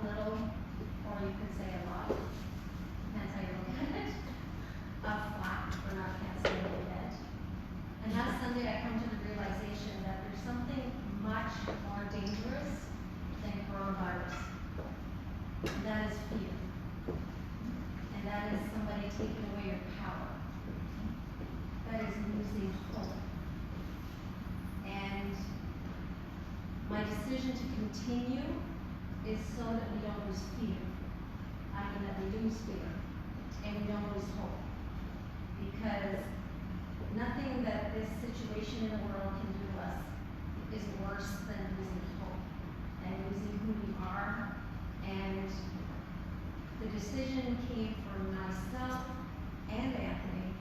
little, or you could say a lot, depends how you look at it, of flack for not canceling the event. And last Sunday I come to the realization that there's something much more dangerous than coronavirus. And that is fear. And that is somebody taking away your power. That is losing hope. And my decision to continue is so that we don't lose fear. I mean that we lose fear and we don't lose hope. Because nothing that this situation in the world can do to us is worse than losing hope and losing who we are. And the decision came from myself and Anthony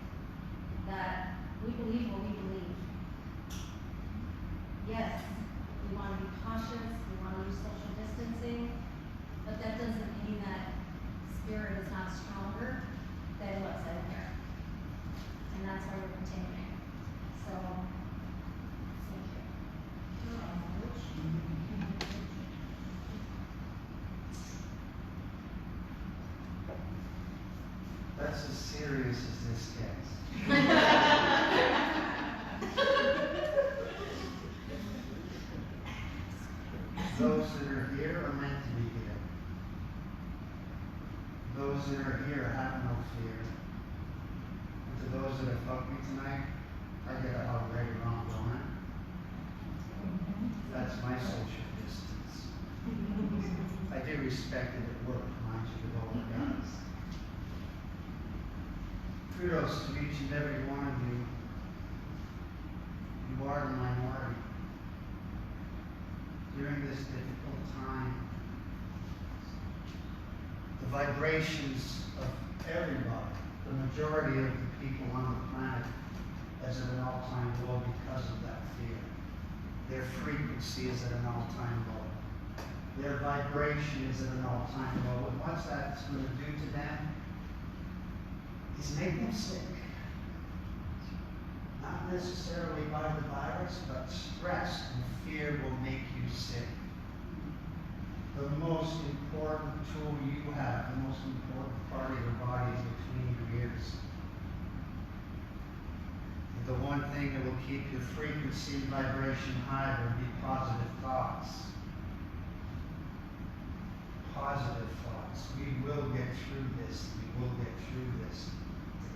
that we believe what we believe. Yes, we want to be cautious, we want to use social distancing, but that doesn't mean that spirit is not stronger than what's out there. And that's why we're continuing. So, thank you. That's as serious as this gets. Those that are here are meant to be here. Those that are here have no fear. And to those that have fucked me tonight, I get a hug right around, don't I? That's my social distance. I do respect it at work, mind you, with all the guys. Kudos to each and every one of you. You are the minority. During this difficult time, the vibrations of everybody, the majority of the people on the planet, is at an all-time low because of that fear. Their frequency is at an all-time low. Their vibration is at an all-time low. And what's that going to do to them? Is make them sick. Not necessarily by the virus, but stress and fear will make you sick. The most important tool you have, the most important part of your body is between your ears. The one thing that will keep your frequency and vibration high will be positive thoughts. Positive thoughts. We will get through this. We will get through this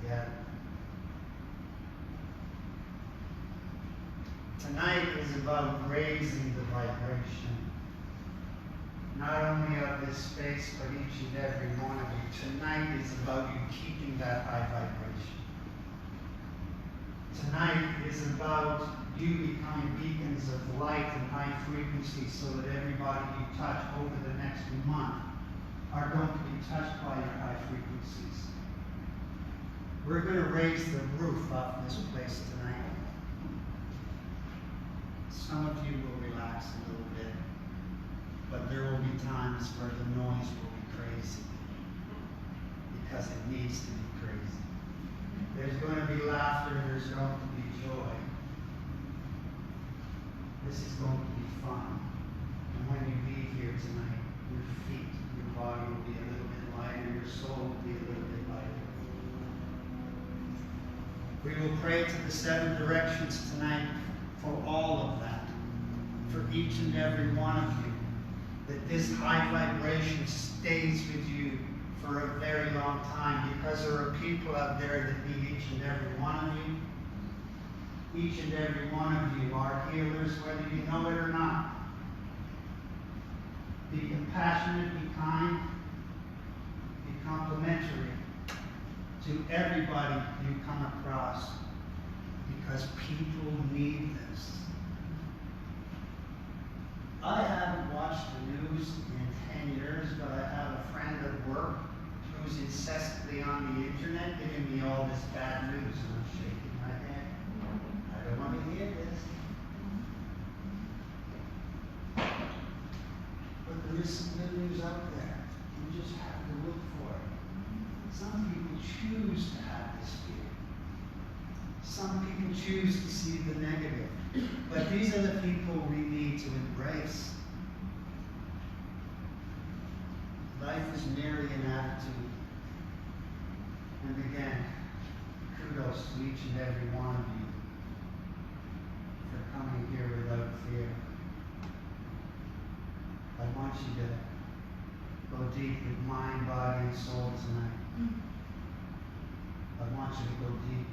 together. Tonight is about raising the vibration, not only of this space, but each and every one of you. Tonight is about you keeping that high vibration. Tonight is about you becoming beacons of light and high frequency so that everybody you touch over the next month are going to be touched by your high frequencies. We're going to raise the roof off this place tonight. Some of you will relax a little bit, but there will be times where the noise will be crazy because it needs to be crazy. There's going to be laughter, there's going to be joy. This is going to be fun. And when you leave here tonight, your feet, your body will be a little bit lighter, your soul will be a little bit lighter. We will pray to the 7 directions tonight for all of that, for each and every one of you, that this high vibration stays with you for a very long time, because there are people out there that need each and every one of you. Each and every one of you are healers, whether you know it or not. Be compassionate, be kind, be complimentary to everybody you come across, because people need this. I haven't watched the news in 10 years, but I have a friend at work who's incessantly on the internet giving me all this bad news, and I'm shaking my head. I don't want to hear this. But there is some good news out there. You just have to look for it. Some people choose to have this fear. Some people choose to see the negative. But these are the people we need to embrace. Missionarian attitude. And again, kudos to each and every one of you for coming here without fear. I want you to go deep with mind, body, and soul tonight. I want you to go deep.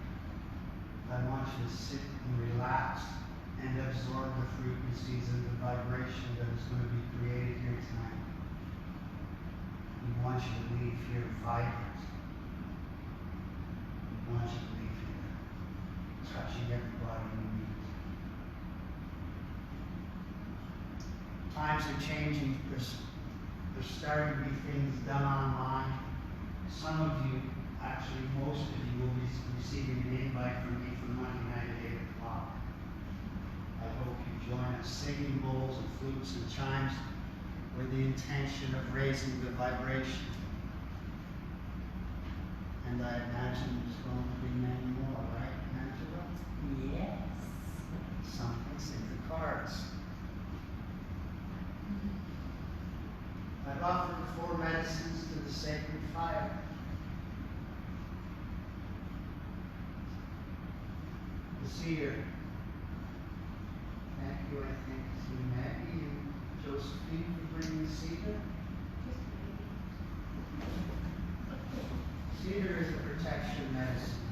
I want you to sit and relax and absorb the frequencies and the vibration that is going to be created here tonight. We want you to leave here vibrant. We want you to leave here touching everybody you meet. Times are changing. There's starting to be things done online. Some of you, actually most of you, will be receiving an invite from me for Monday night at 8 o'clock. I hope you join us singing bowls and flutes and chimes with the intention of raising the vibration. And I imagine there's going to be many more, right, Angela? Yes. Something's in the cards. I've offered 4 medicines to the sacred fire. The cedar. Thank you, I think, to Maggie and Josephine for bringing the cedar. Cedar is a protection medicine.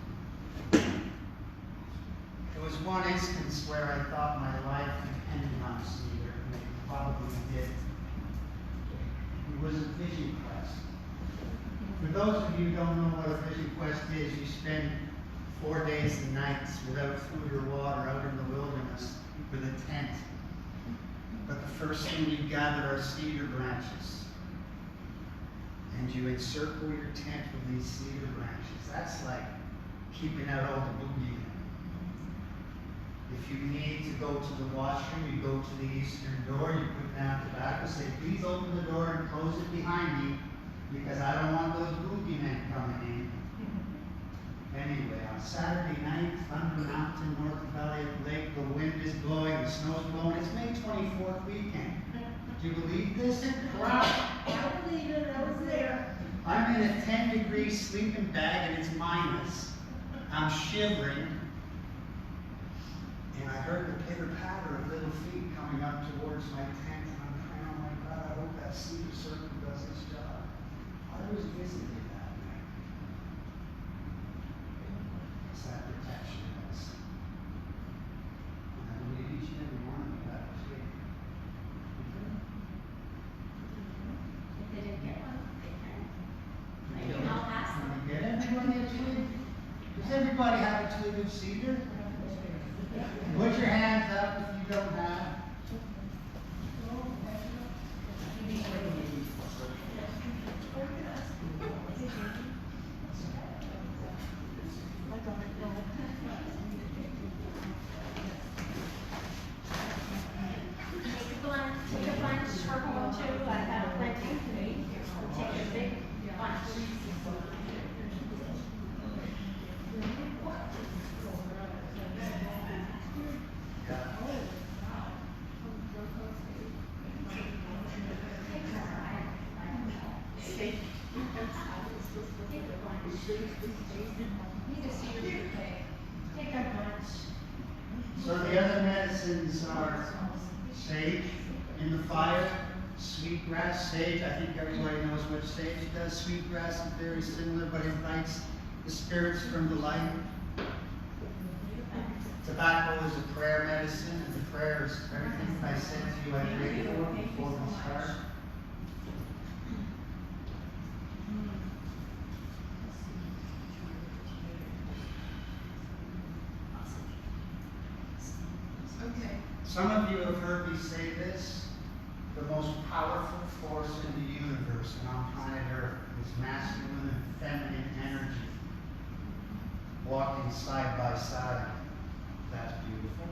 There was one instance where I thought my life depended on cedar, and it probably did. It was a vision quest. For those of you who don't know what a vision quest is, you spend 4 days and nights without food or water out in the wilderness with a tent. But the first thing you gather are cedar branches. And you encircle your tent with these cedar branches. That's like keeping out all the boogeymen. If you need to go to the washroom, you go to the eastern door, you put down tobacco, say, please open the door and close it behind me, because I don't want those boogeymen coming in. Anyway, on Saturday night, Thunder Mountain, North Valley of the Lake, the wind is blowing, the snow's blowing. It's May 24th weekend. Do you believe this? Wow. I believe it. I was there. I'm in a 10-degree sleeping bag and it's minus. I'm shivering. And I heard the pitter-patter of little feet coming up towards my tent. And I'm praying, oh my God, I hope that cedar circle does its job. I was visited that night. It's that protection medicine. And I believe each and every one of you got it too. If they didn't get one, they can. Can You can all pass them. you get everybody a twig? Does everybody have a twig of cedar? Put your hands up if you don't have. Take a bunch for home too. I have plenty. Take a big bunch. Take a bunch. So the other medicines are sage in the fire, sweetgrass, sage. I think everybody knows what sage does. Sweetgrass is very similar, but invites the spirits from the light. Tobacco is a prayer medicine, and the prayer is everything I said to you I prayed for before we start. Okay. Some of you have heard me say this. The most powerful force in the universe and on planet Earth is masculine and feminine energy walking side by side. That's beautiful.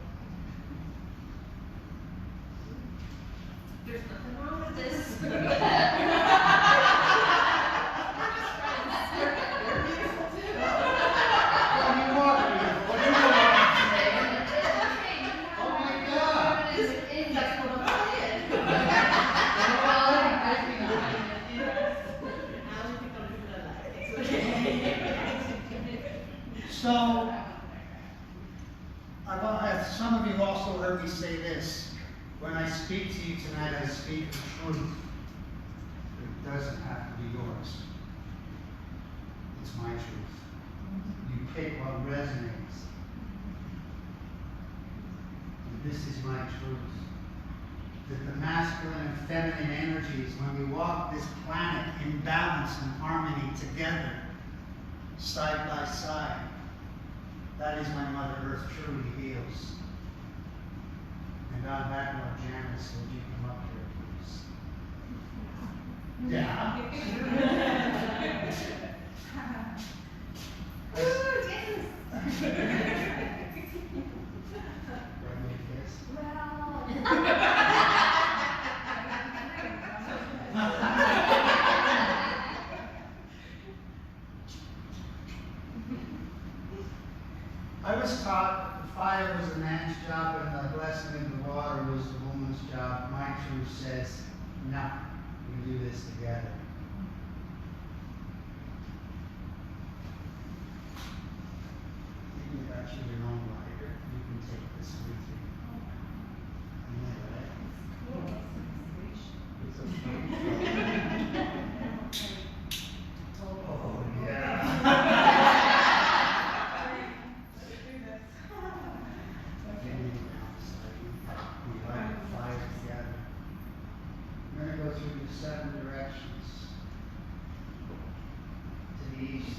There's nothing wrong with this. What do you want, beautiful? What do you want today? Oh my God! So, some of you also heard me say this. When I speak to you tonight, I speak the truth. It doesn't have to be yours. It's my truth. You pick what resonates. And this is my truth. That the masculine and feminine energies, when we walk this planet in balance and harmony together, side by side, that is when Mother Earth truly heals. And on that note, Janice, would you come up here, please? Yeah. Ooh, Janice. Let me kiss. Well. I was taught the fire was a man's job and the blessing of the water was the woman's job. My truth says, no, we do this together. You got your own lighter. You can take this with you. Oh, yeah. We light the fire together. We're going to go through the 7 directions. To the east,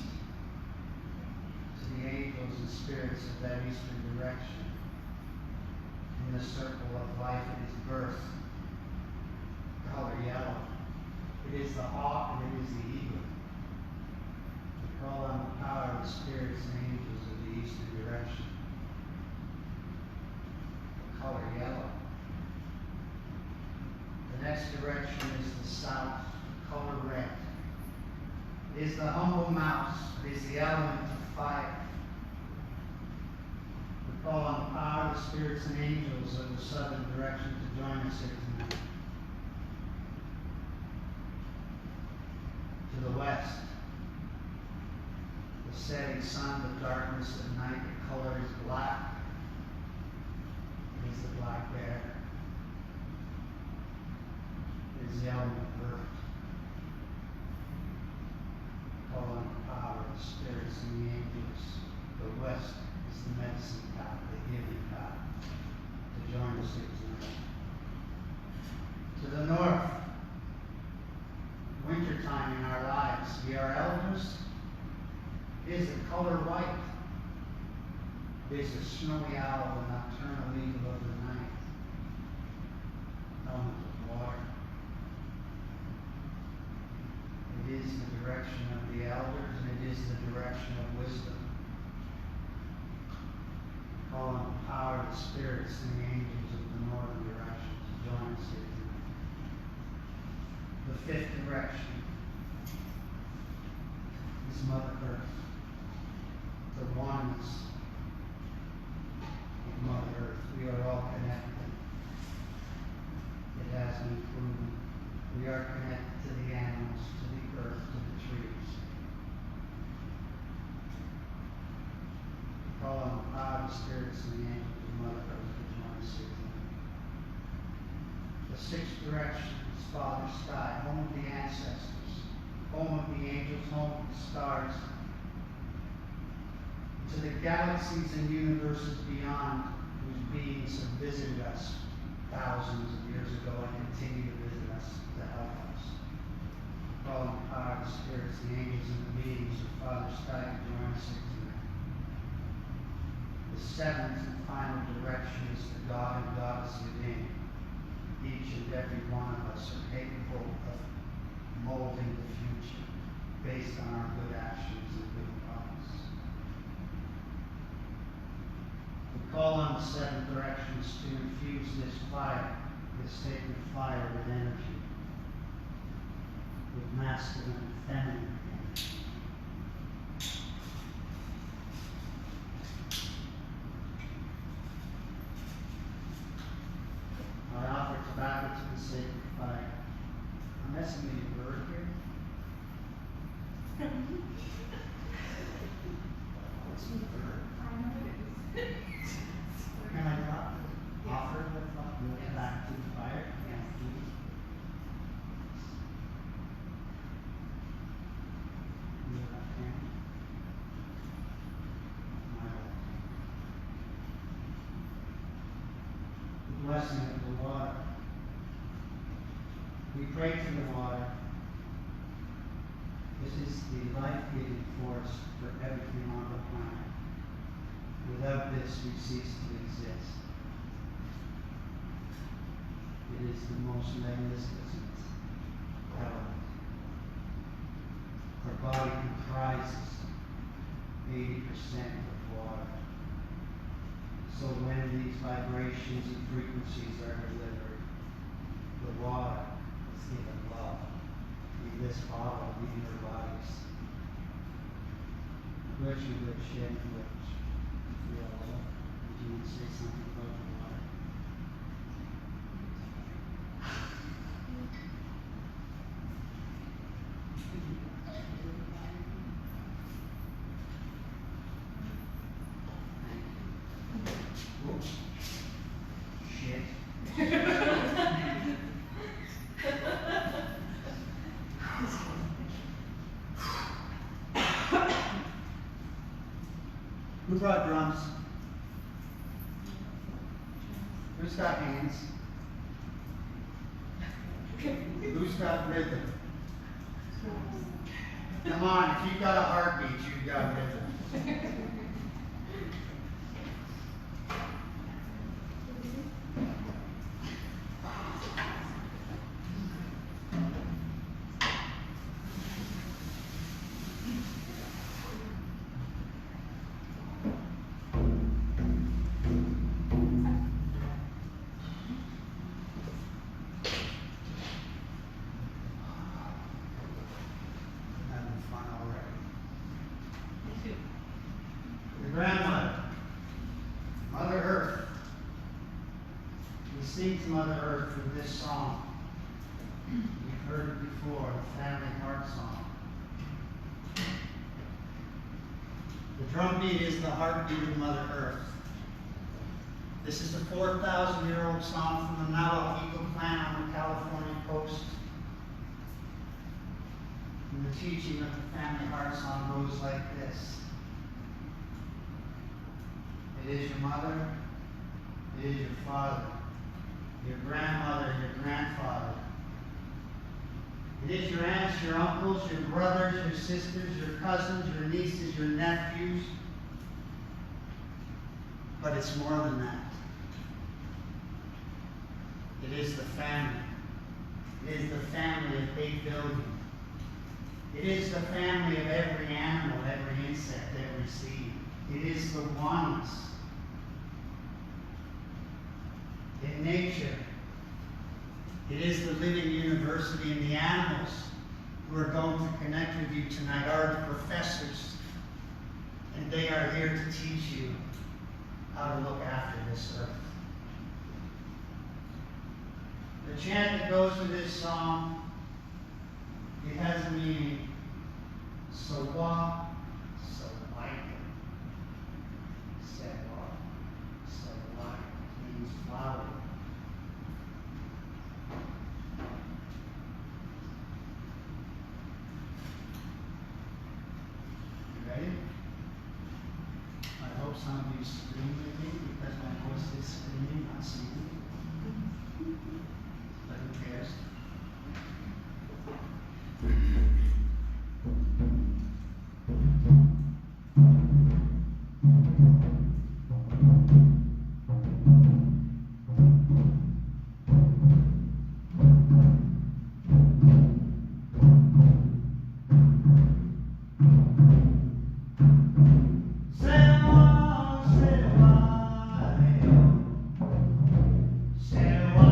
to the angels and spirits of that eastern direction. In the circle of life, it is birth. Color yellow. It is the hawk and it is the eagle. We call on the power of the spirits and angels of the eastern direction. The color yellow. The next direction is the south, color red. It is the humble mouse. It is the element of fire. We call on the power of the spirits and angels of the southern direction to join us here tonight. To the west, the setting sun, the darkness of night, the color is black. It is the black bear. It is the element of earth. Call on the power of the spirits and the angels. The west is the medicine path, the healing path, to join us here tonight. To the north, wintertime in our lives, we are elders. It is the color white. It is the snowy owl, the nocturnal eagle of the night. Element of water. It is the direction of the elders, and it is the direction of wisdom. Call on the power of the spirits and the angels of the northern direction to join us here tonight. The 5th direction is Mother Earth, the oneness of Mother Earth. We are all connected. It has been proven. We are connected to the animals, to the earth, to the trees. Call on the power of the spirits and the angels of Mother Earth to join us here tonight. The 6th direction is Father Sky, home of the ancestors, home of the angels, home of the stars. To the galaxies and universes beyond, whose beings have visited us thousands of years ago and continue to visit us to help us. Call on the power of the spirits, the angels, and the beings of Father Sky to join us here tonight. The 7th and final direction is the God and Goddess within. Each and every one of us are capable of molding the future based on our good actions and good thoughts. We call on the 7 directions to infuse this fire, this sacred fire with energy, with masculine and feminine energy. I offer tobacco to the sacred fire. I'm messing with your word here. What's the water. We pray to the water. This is the life-giving force for everything on the planet. Without this, we cease to exist. It is the most magnificent element. Our body comprises 80% of water. So when these vibrations and frequencies are delivered, the water is given love. In this bottle, in your bodies. Which you would share which we all love. Would you want to say something about the water? Oops. Shit. Who brought drums? Who's got hands? Who's got rhythm? Come on, if you've got a heartbeat, you've got rhythm. Having fun already. The grandmother, Mother Earth. We sing to Mother Earth through this song. You've heard it before, the family heart song. The drum beat is the heartbeat of Mother Earth. This is the 4,000-year-old song from the Navajo clan on the California coast. And the teaching of the family heart song goes like this. It is your mother, it is your father, your grandmother, your grandfather. It is your aunts, your uncles, your brothers, your sisters, your cousins, your nieces, your nephews. But it's more than that. It is the family. It is the family of 8 billion. It is the family of every animal, every insect, every seed. It is the oneness. In nature, it is the living university, and the animals who are going to connect with you tonight are the professors, and they are here to teach you how to look after this earth. The chant that goes with this song, it has a meaning. Sawa, Sawaika. Sawa, Sawaika means flower. You ready? I hope some of you scream with me because my voice is screaming, not singing. But who cares? Sewa, sewa, sewa.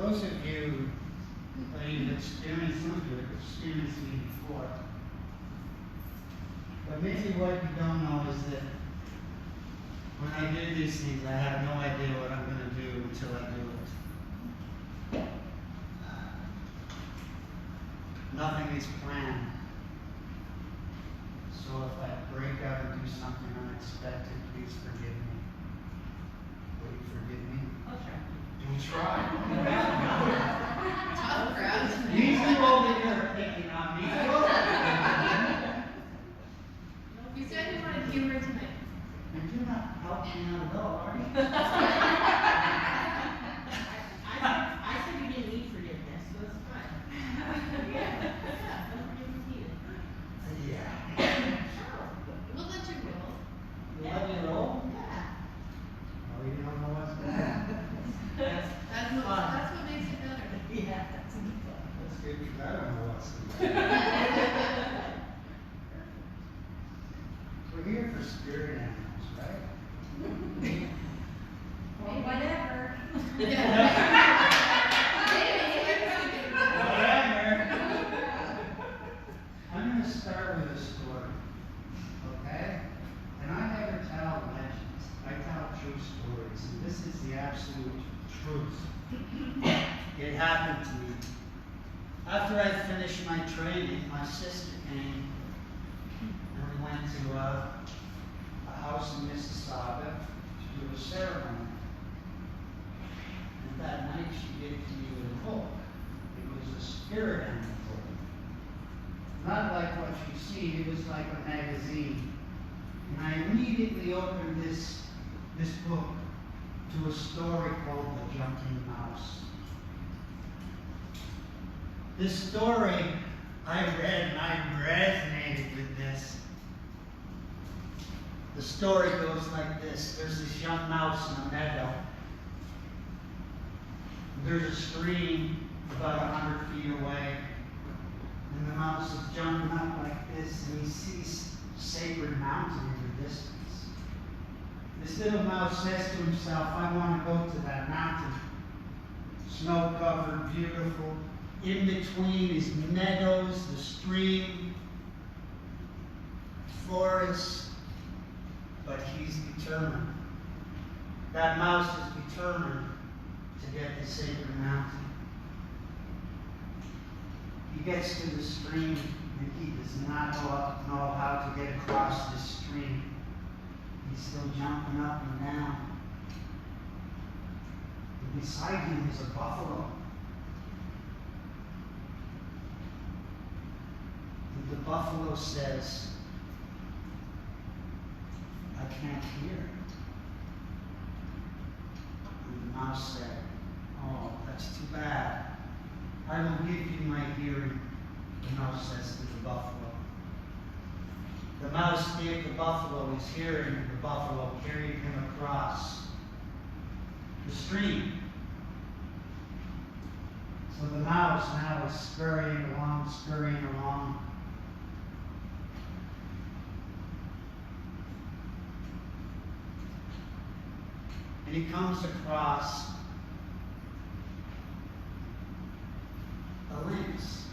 those of you that you've experienced, some of you have experienced me before, but maybe what you don't know is that when I do these things, I have no idea what I'm going to do until I do it. Nothing is planned. So if I break out and do something unexpected, please forgive me. Will you forgive me? I'll try. You'll try. Tough crowd. These two over here are picking on me. You said you wanted humor tonight. And you're not helping out at all, are you? I said you didn't need forgiveness, so that's fine. Yeah, no forgiveness needed. Yeah. We'll let you roll. You let me roll? Yeah. Oh, you don't know what's going on. That's what makes it better. Yeah, that's fun. That's good, because I don't know what's going on. We're here for spirit animals, right? Hey, whatever. Whatever. I'm going to start with a story, okay? And I never tell legends. I tell true stories, and this is the absolute truth. It happened to me. After I finished my training, my sister came, and we went to a house in Mississauga to do a ceremony. And that night she gave to me a book. It was a spirit animal book. Not like what you see, it was like a magazine. And I immediately opened this book to a story called The Jumping Mouse. This story I read and I resonated with this. The story goes like this. There's this young mouse in a meadow. There's a stream about 100 feet away. And the mouse is jumping up like this, and he sees Sacred Mountain in the distance. This little mouse says to himself, I want to go to that mountain. Snow-covered, beautiful. In between is meadows, the stream, forest. But he's determined. That mouse is determined to get to Sacred Mountain. He gets to the stream, and he does not know how to get across this stream. He's still jumping up and down. And beside him is a buffalo. And the buffalo says, I can't hear. And the mouse said, oh, that's too bad. I will give you my hearing, the mouse says to the buffalo. The mouse gave the buffalo his hearing, and the buffalo carried him across the stream. So the mouse now is scurrying along. And he comes across a lynx.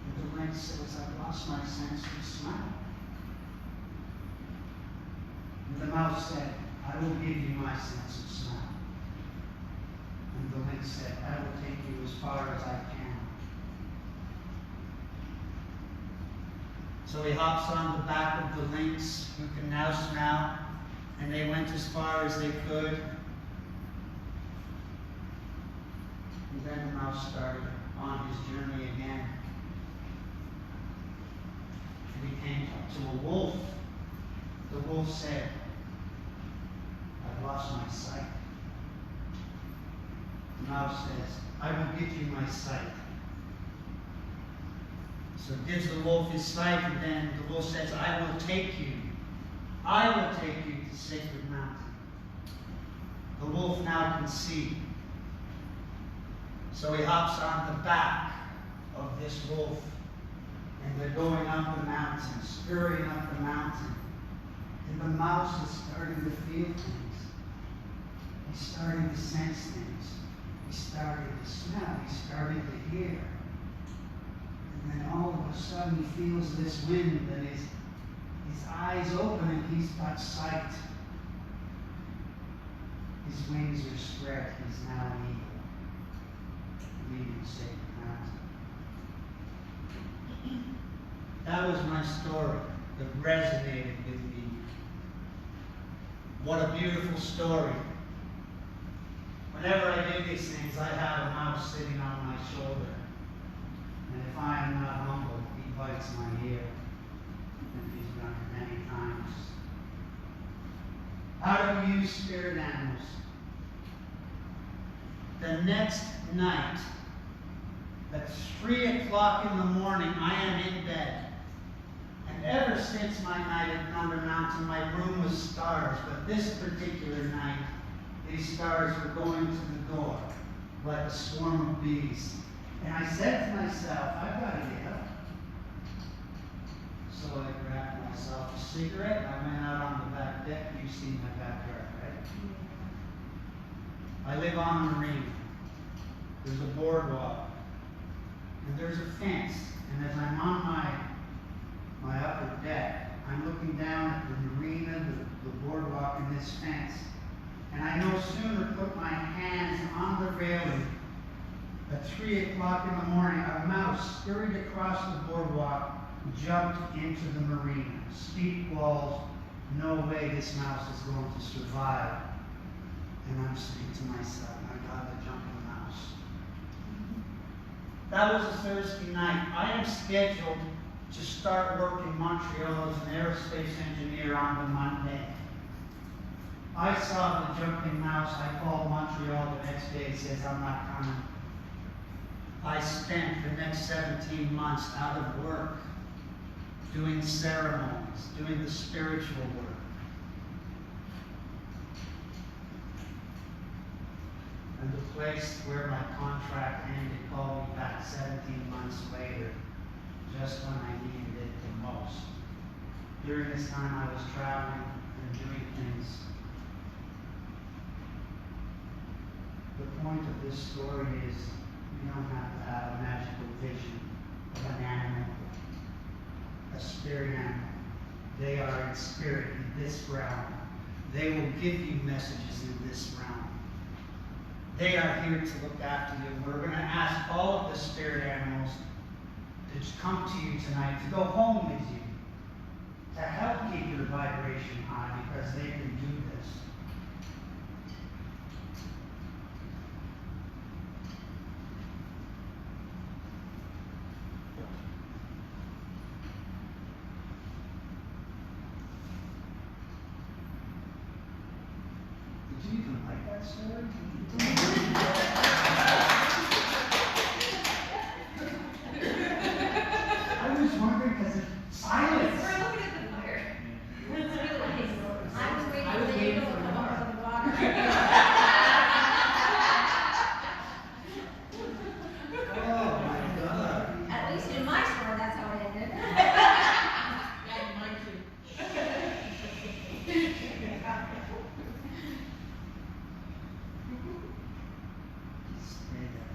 And the lynx says, I've lost my sense of smell. And the mouse said, I will give you my sense of smell. And the lynx said, I will take you as far as I can. So he hops on the back of the lynx, who can now smell, and they went as far as they could. And then the mouse started on his journey again. And he came to a wolf. The wolf said, I've lost my sight. The mouse says, I will give you my sight. So it gives the wolf his sight, and then the wolf says, I will take you. I will take you to Sacred Mountain. The wolf now can see. So he hops on the back of this wolf, and they're going up the mountain, scurrying up the mountain. And the mouse is starting to feel things. He started to sense things. He started to smell. He started to hear. And then all of a sudden he feels this wind and his eyes open and he's got sight. His wings are spread. He's now an eagle, leaving sacred mountain. That was my story that resonated with me. What a beautiful story. Whenever I do these things, I have a mouse sitting on my shoulder. And if I am not humble, he bites my ear. And he's done it many times. How do we use spirit animals? The next night, at 3 o'clock in the morning, I am in bed. And ever since my night at Thunder Mountain, my room was stars. But this particular night, these stars were going to the door like a swarm of bees. And I said to myself, I've got to get up. So I grabbed myself a cigarette and I went out on the back deck. You've seen my backyard, right? I live on a marina. There's a boardwalk. And there's a fence. And as I'm on my upper deck, I'm looking down at the marina, the boardwalk, and this fence. And I no sooner put my hands on the railing at 3 o'clock in the morning, a mouse scurried across the boardwalk, jumped into the marina. Steep walls, no way this mouse is going to survive. And I'm saying to myself, my God, the jumping mouse. That was a Thursday night. I am scheduled to start work in Montreal as an aerospace engineer on the Monday. I saw the jumping mouse. I called Montreal the next day and says, I'm not coming. I spent the next 17 months out of work doing ceremonies, doing the spiritual work. And the place where my contract ended called me back 17 months later, just when I needed it the most. During this time I was traveling and doing things. The point of this story is you don't have to have a magical vision of an animal, a spirit animal. They are in spirit in this realm. They will give you messages in this realm. They are here to look after you. We're going to ask all of the spirit animals to come to you tonight, to go home with you, to help keep your vibration high, because they can do this. Did you even like that story? I was wondering because it's silence. We're looking at the fire. It's really nice. I was waiting I was for the waiting eagle for to come more. out of the water. Oh my God. At least in my story, that's how it ended. Yeah, mine too. Stay there.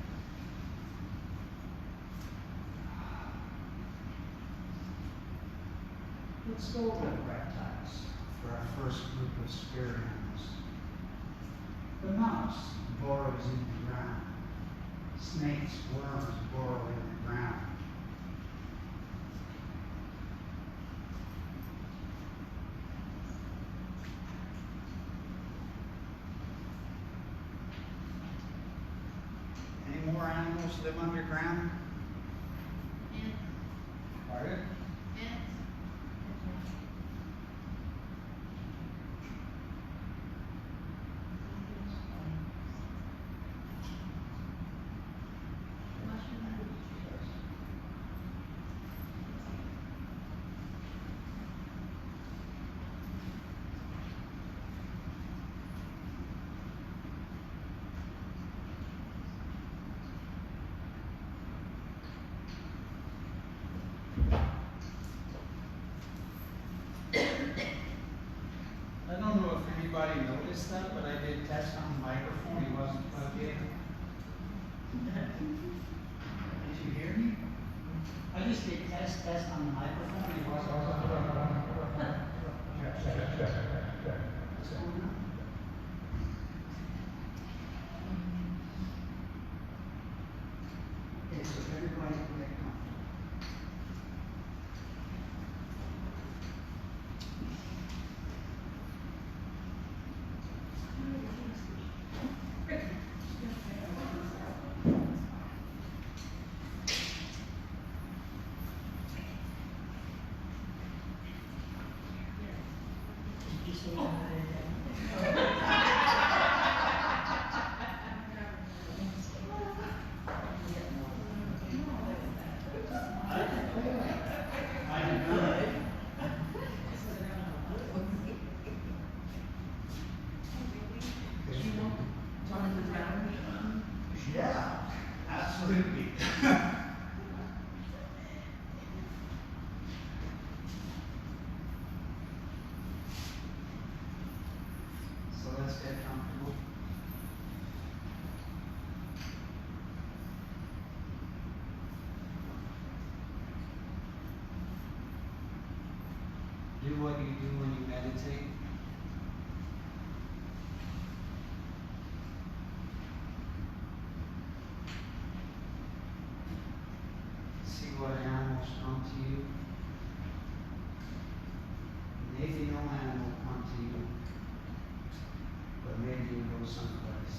Let's go with reptiles for our first group of spirit animals. The mouse burrows in the ground. Snakes, worms burrow in the ground. Any more animals live underground? Ants, Pardon? ants, I don't know if anybody noticed that, but I did test on my acoustic test on the microphone. What's going on? Okay, so everybody can get comfortable. I did not. Yeah, absolutely. So let's get comfortable. Do what you do when you meditate. See what animals come to you. Maybe no animal will come to you, but maybe you go someplace.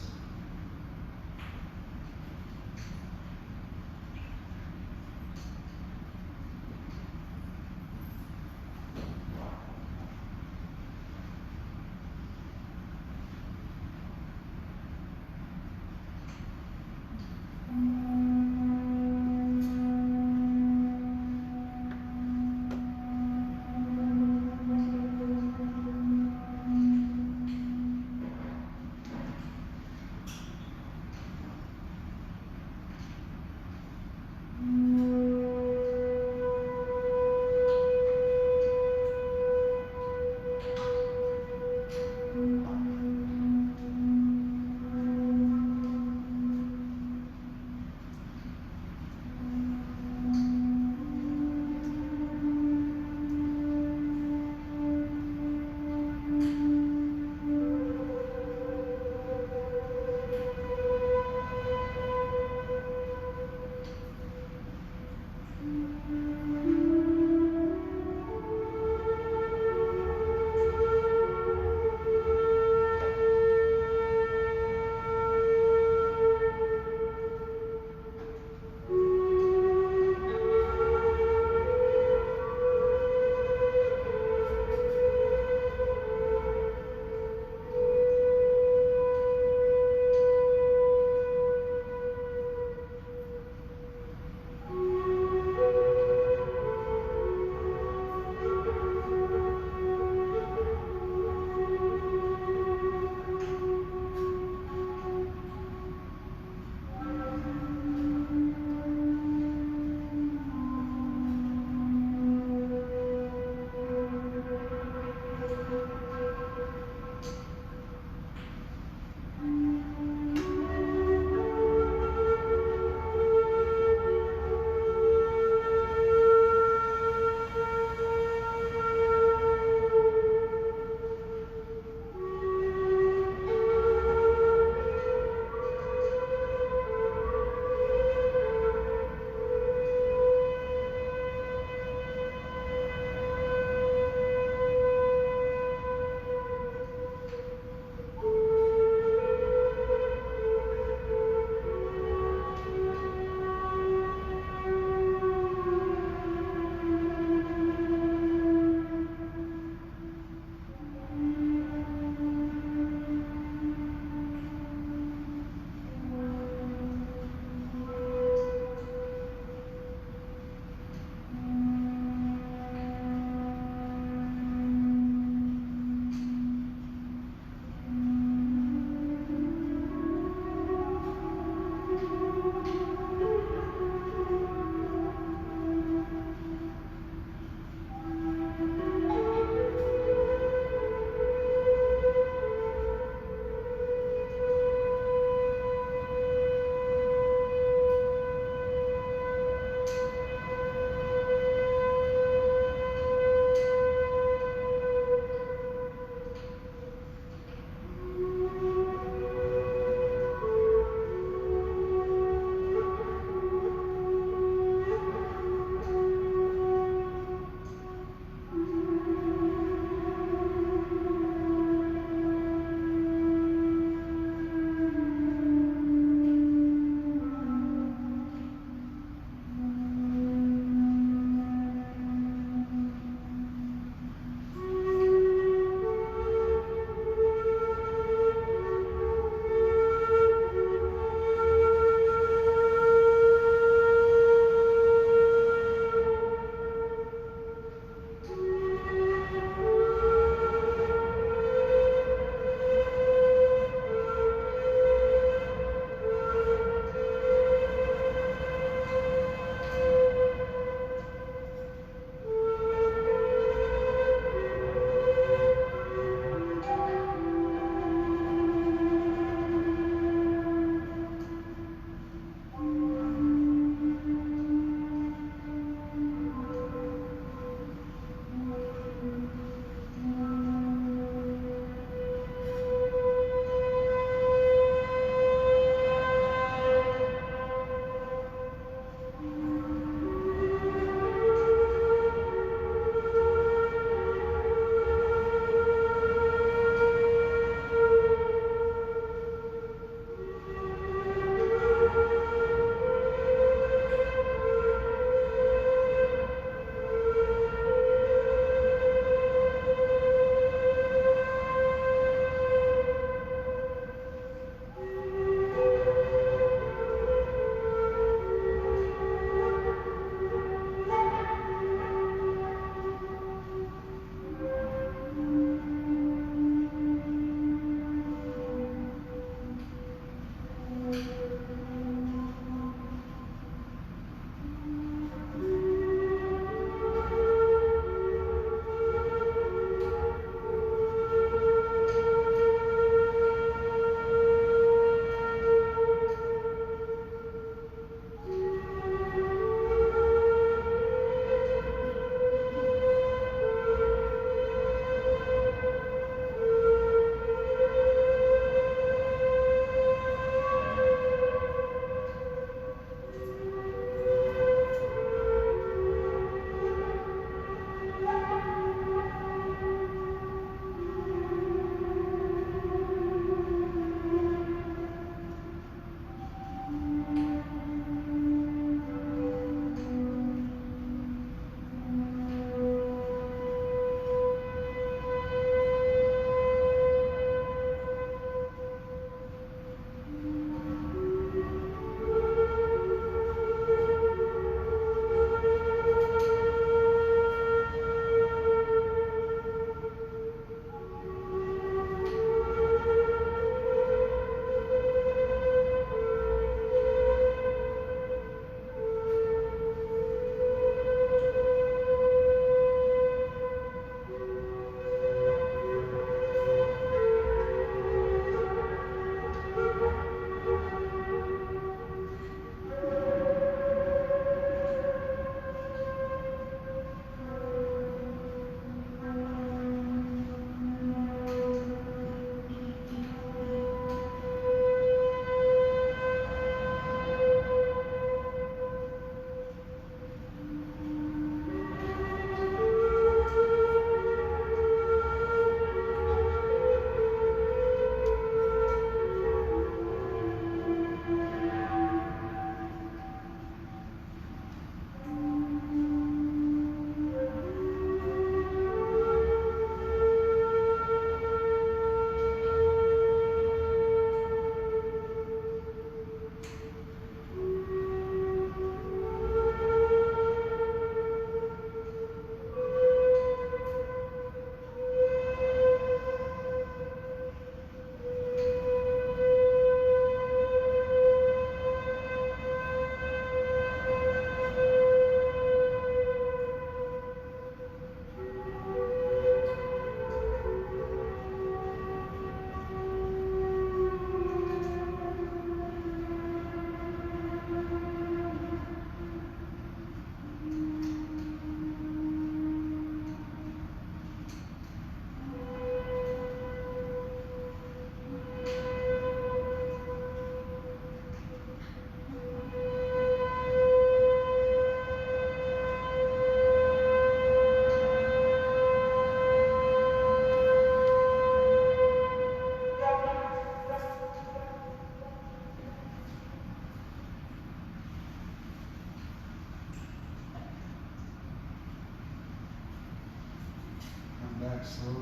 back slowly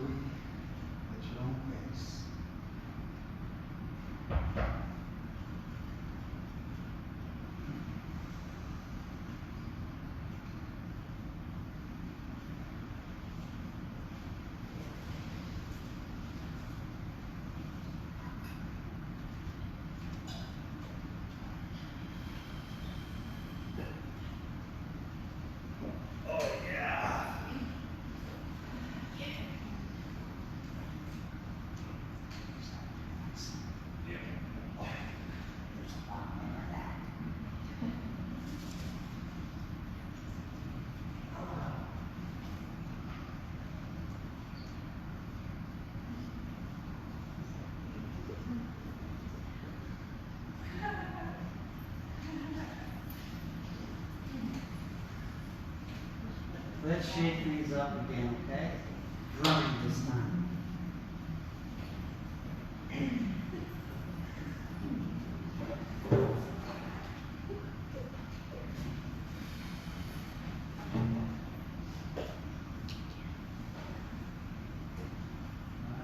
at your own pace. Oh yeah. Let's shake things up again, okay? Drumming this time. I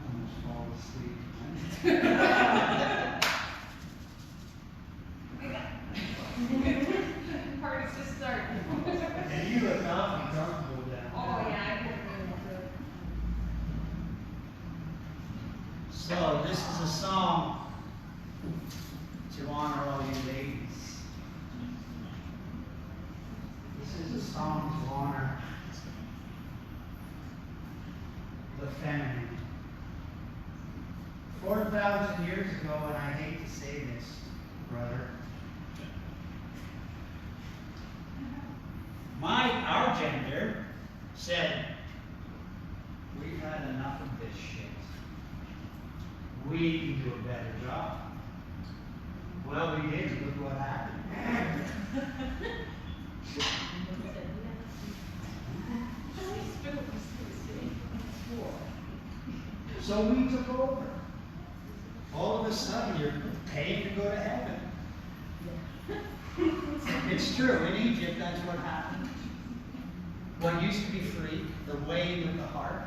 almost fall asleep. Party's just starting. And you look awfully comfortable down Oh, there. yeah, I can feel it. So, this is a song to honor all you ladies. This is a song to honor the feminine. 4,000 years ago, and I hate to say this, brother, our gender said, we've had enough of this shit. We can do a better job. Well, we did. Look what happened. So we took over. All of a sudden, you're paying to go to heaven. It's true. In Egypt, that's what happened. What used to be free, the way with the heart,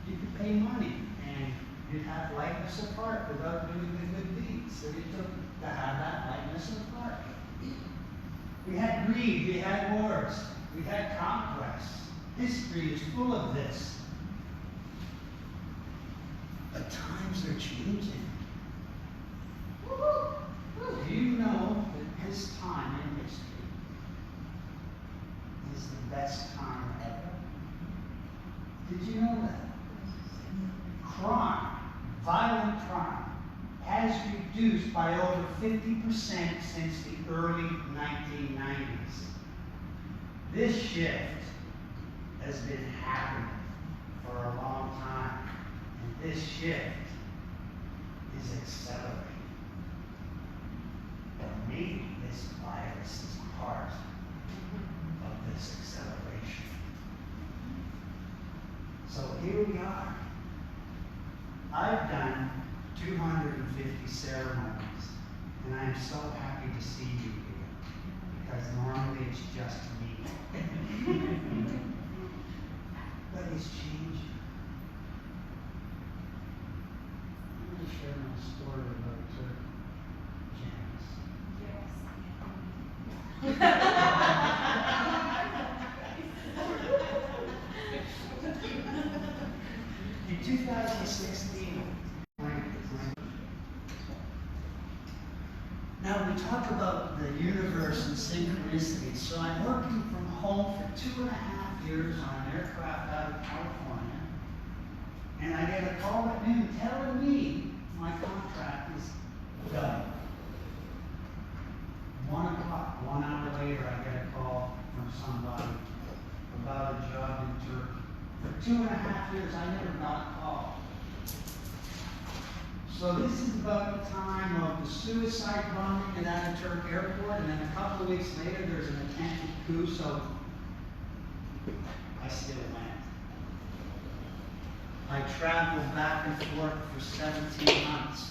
you could pay money, and you'd have likeness of heart without doing the good deeds. So you took to have that likeness of heart. We had greed, we had wars, we had conquests. History is full of this. But times are changing. Do you know that this time in history is the best time ever? Did you know that? Crime, violent crime, has reduced by over 50% since the early 1990s. This shift has been happening for a long time, and this shift is accelerating. But maybe this virus is part of this acceleration. So here we are. I've done 250 ceremonies, and I'm so happy to see you here, because normally it's just me. But it's changing. I'm going to share my story about Janice. In 2016, now we talk about the universe and synchronicity. So I'm working from home for 2.5 years on an aircraft out of California, and I get a call at noon telling me my contract is done. 1 o'clock, 1 hour later, I get a call from somebody about a job in Turkey. For 2.5 years, I never got a call. So this is about the time of the suicide bombing at Ataturk Airport, and then a couple of weeks later, there's an attempted coup, so I still went. I traveled back and forth for 17 months,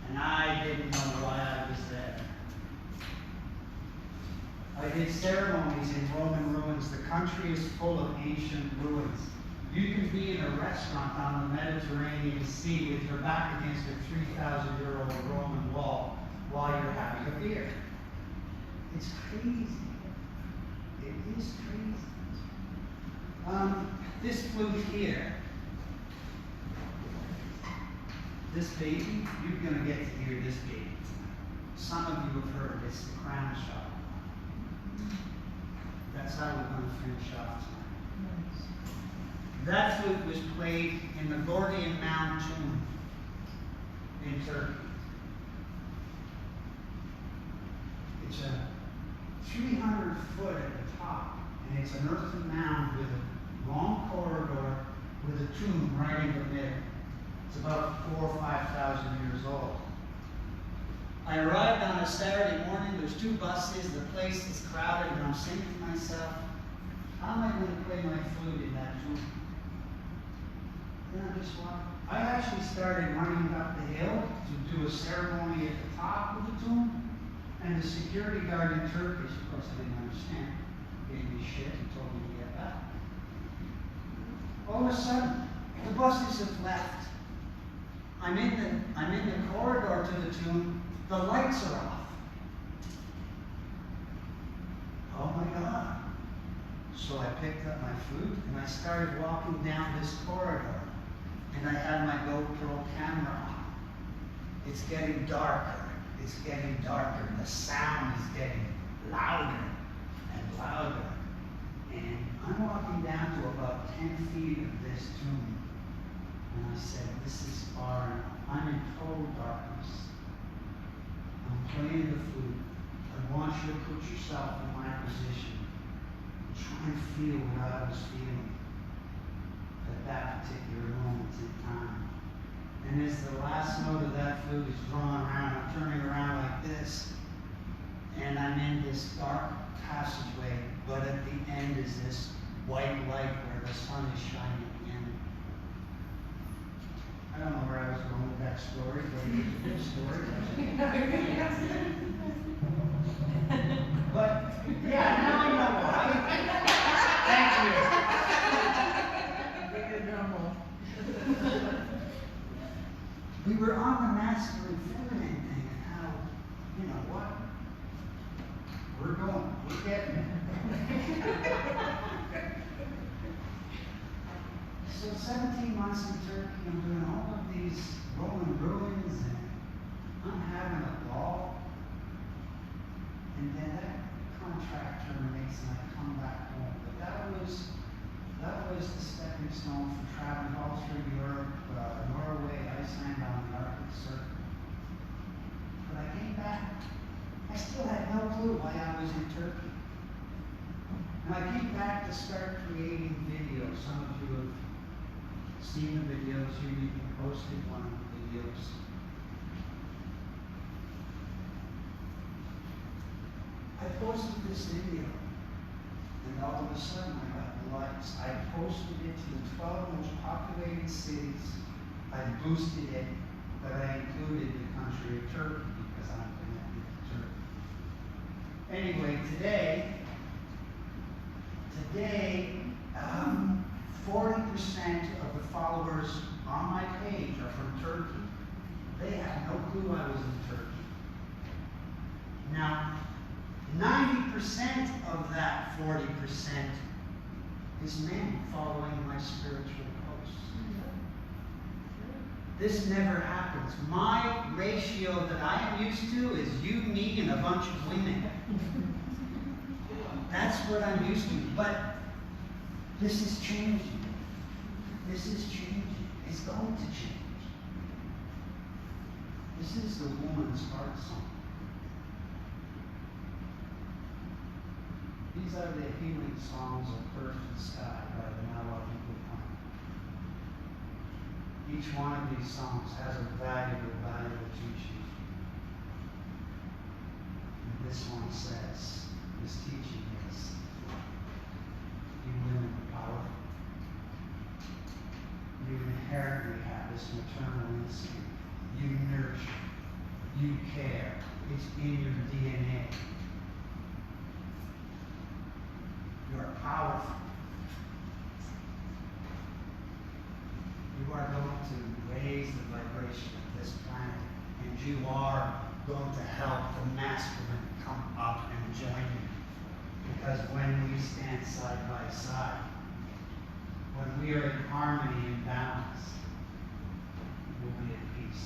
and I didn't know why I was there. I did ceremonies in Roman ruins. The country is full of ancient ruins. You can be in a restaurant on the Mediterranean Sea with your back against a 3,000-year-old Roman wall while you're having a beer. It's crazy. It is crazy. This flute here, this baby, you're going to get to hear this baby. Some of you have heard it's the crown shot. That's how we're going to finish off tonight. That flute was played in the Gordian Mound tomb in Turkey. It's a 300 foot at the top, and it's an earthen mound with a long corridor with a tomb right in the middle. It's about 4,000 or 5,000 years old. I arrived on a Saturday morning. There's 2 buses. The place is crowded, and I'm saying to myself, how am I going to play my flute in that tomb? Then I just walked. I actually started running up the hill to do a ceremony at the top of the tomb, and the security guard in Turkish, of course I didn't understand, gave me shit and told me to get back. All of a sudden, the buses have left. I'm in the corridor to the tomb. The lights are off. Oh my God. So I picked up my flute and I started walking down this corridor. And I had my GoPro camera on. It's getting darker. It's getting darker. The sound is getting louder and louder. And I'm walking down to about 10 feet of this tomb. And I said, this is far enough. I'm in total darkness. I'm playing the flute. I want you to put yourself in my position and try and feel what I was feeling at that particular moment in time. And as the last note of that flute is drawn around, I'm turning around like this, and I'm in this dark passageway, but at the end is this white light where the sun is shining in. I don't know where I was going with that story, but it was a good story. But, yeah, now I know why. Thank you. We were on the masculine feminine thing and how, you know what? We're getting it. So 17 months in Turkey, I'm doing all of these Roman ruins and I'm having a ball. And then that contract terminates and I come back home. But that was the stepping stone for traveling all through Europe, Norway, Iceland, on the Arctic Circle. But I came back. I still had no clue why I was in Turkey. And I came back to start creating videos. Some of you have seen the videos. You even posted one of the videos. I posted this video, and all of a sudden I got likes. I posted it to the 12 most populated cities. I boosted it, but I included the country of Turkey because I'm connected to Turkey. Anyway, today, 40% of the followers on my page are from Turkey. They had no clue I was in Turkey. Now, 90% of that 40% is men following my spiritual posts. This never happens. My ratio that I am used to is you, me, and a bunch of women. That's what I'm used to. But this is changing. This is changing. It's going to change. This is the woman's heart song. These are the healing songs of earth and sky by the Malawian poem. Each one of these songs has a valuable teaching. And this one says, this teaching is, you women are powerful. You inherently have this maternal instinct. You nurture. You care. It's in your DNA. powerful. You are going to raise the vibration of this planet, and you are going to help the masculine come up and join you. Because when we stand side by side, when we are in harmony and balance, we'll be at peace.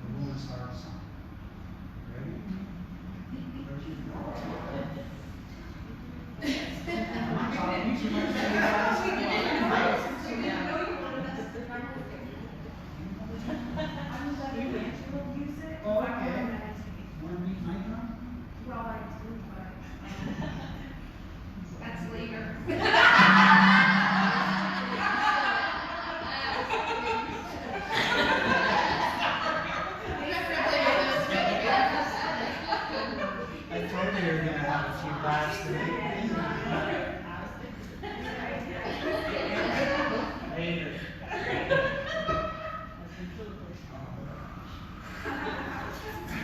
The woman's heart song. Ready? Where's your I'm talking to my Oh, okay. Want to meet my drum? Well, I do, but that's later. I told you you're going to have a few laughs today. Later.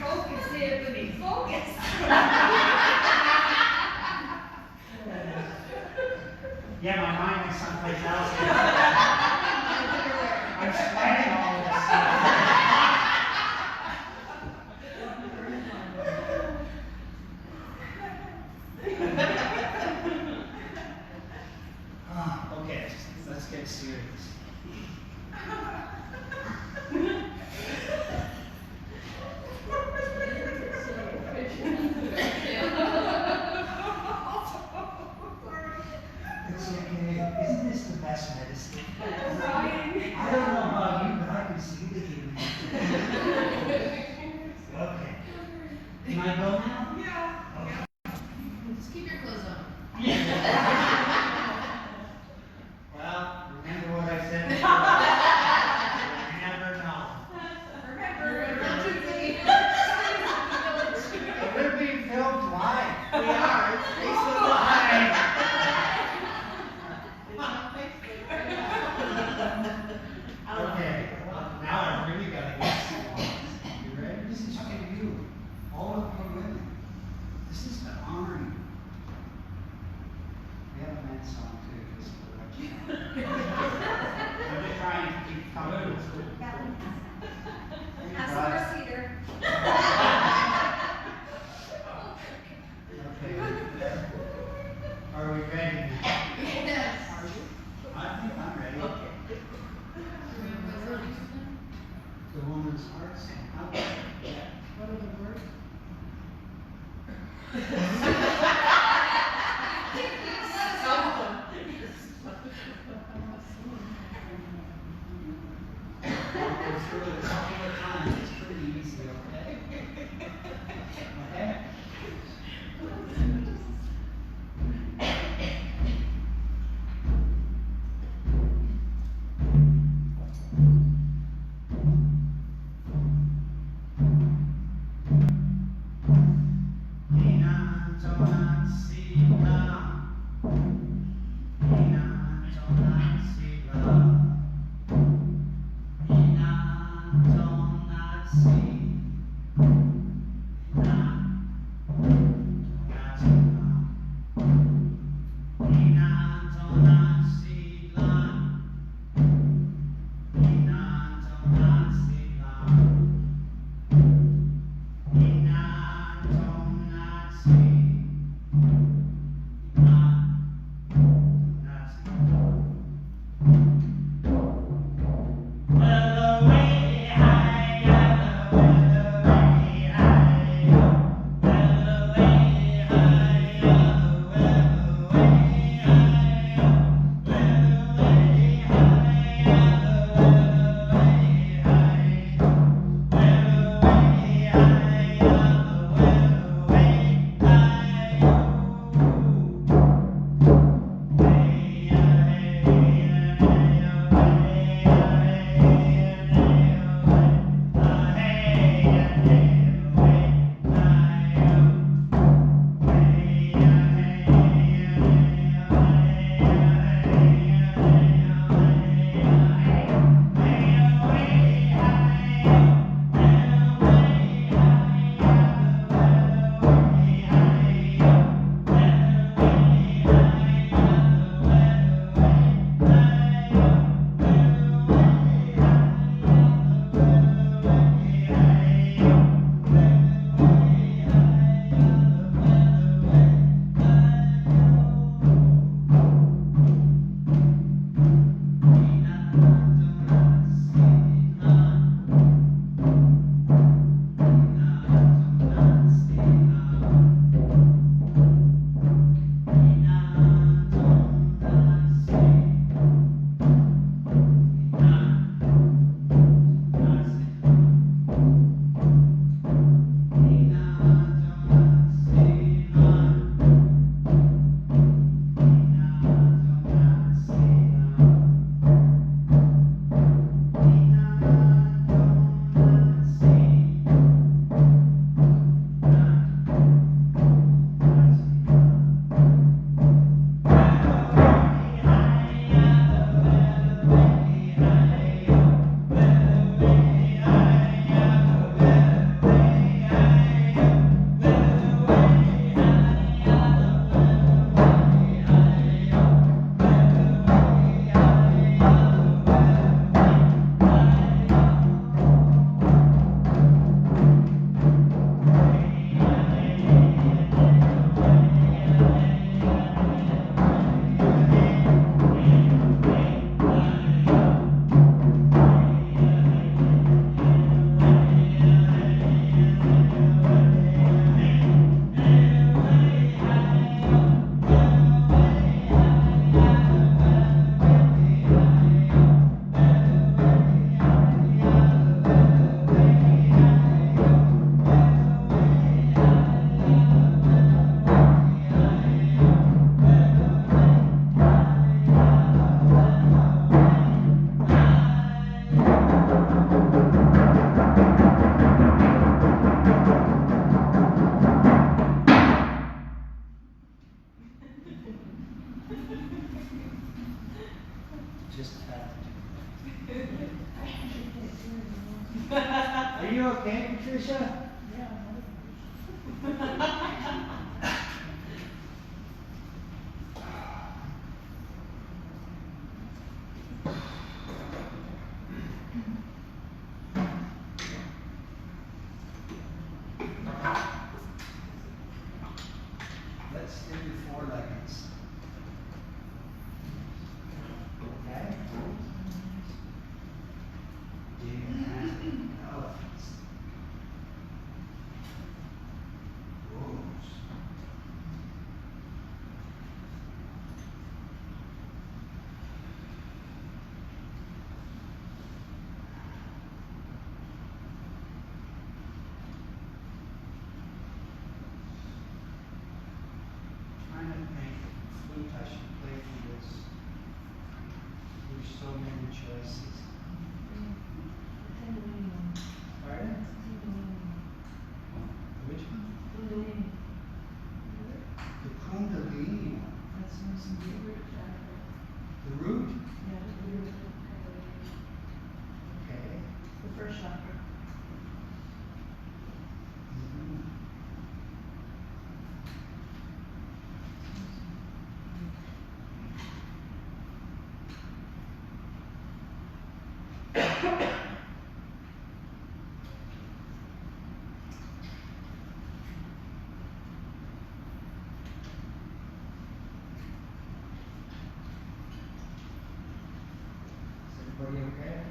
Focus, Anthony, focus. Yeah, my mind is someplace else. I'm sweating all of this stuff. Okay, let's get serious. It's okay. Isn't this the best medicine? I don't know about you, but I can see the healing. Okay. Can I go now? Yeah. Okay. Just keep your clothes on. Well, remember what I said before. You never know. We're being filmed live. We are, it's Facebook Live. Live. It's on Facebook right now. Okay, now I really gotta get serious. You ready? This is for you. All of your women. This is to honor you. We have a men's song too, just for what you know. I'm just trying to keep comfortable. Have some more cedar. Okay. Are we ready now? Yes. I think I'm ready. The woman's heart song. Yeah. What are the words? I'll go through it a couple of times. It's pretty easy, okay? Okay? Well, away, high, away. Are you okay, Patricia? Let's do the 4 leggings. Okay? Elephants. Wolves. Trying to think flute I should play for this. There's so many choices. Pardon? Which one? The Kundalini one. The root? Okay. The first chakra. Mhm. Is everybody okay?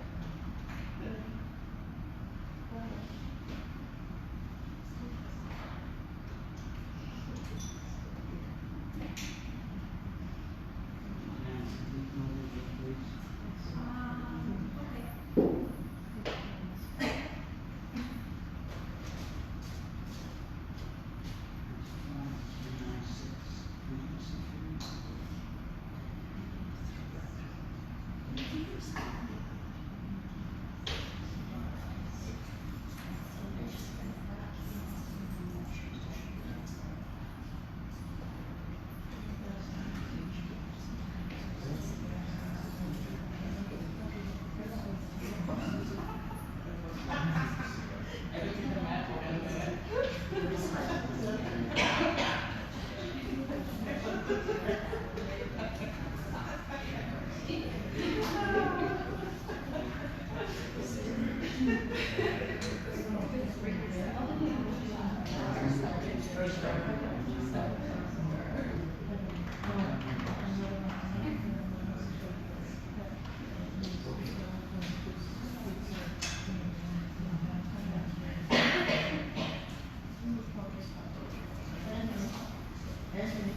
Nancy, can you come over here, please? Okay. It's 1396. Did you see food? Anthony,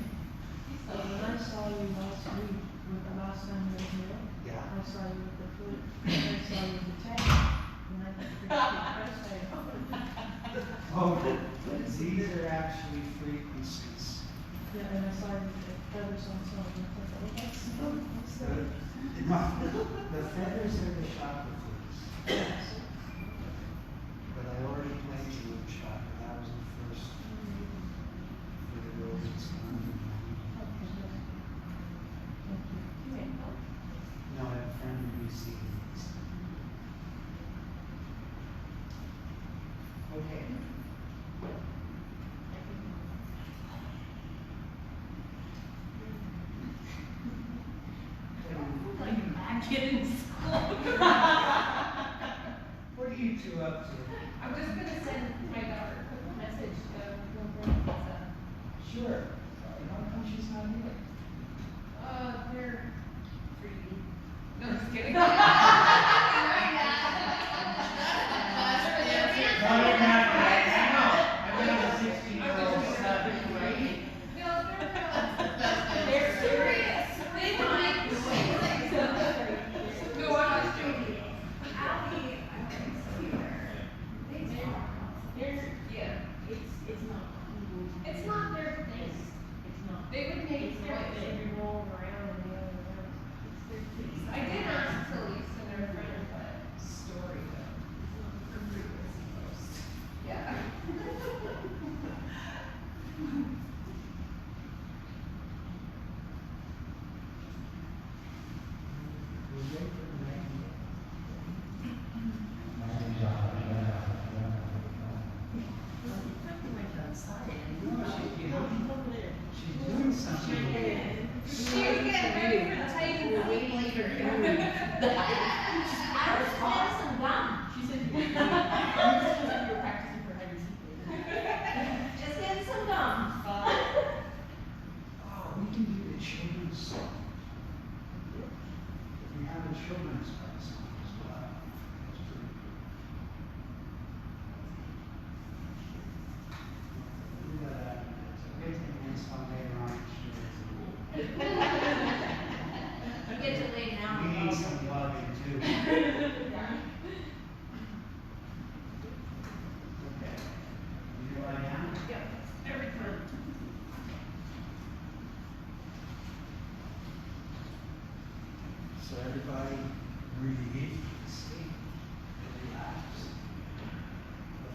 when I saw you last week, with the last time you were here, Yeah. I saw you with the foot, and I saw you with the tank, and I think Oh, these are actually frequencies. yeah, and I saw you with the feathers on top, and I thought, oh, that's, what's The, that? no, the feathers are the chakra flutes. But I already played the root chakra. That was the first for the golden sun. No, I have a friend who received these. Okay. Kid in school. What are you two up to? I'm just gonna send my daughter a message, Sure. How come she's not here? they're free. No, just kidding. No, they're not right now. I'm gonna have a 16-year-old son. No, they're serious. They might. Go on the street. Allie, I think so either. Yeah. It's not. It's not their thing. It's not. They would make It's their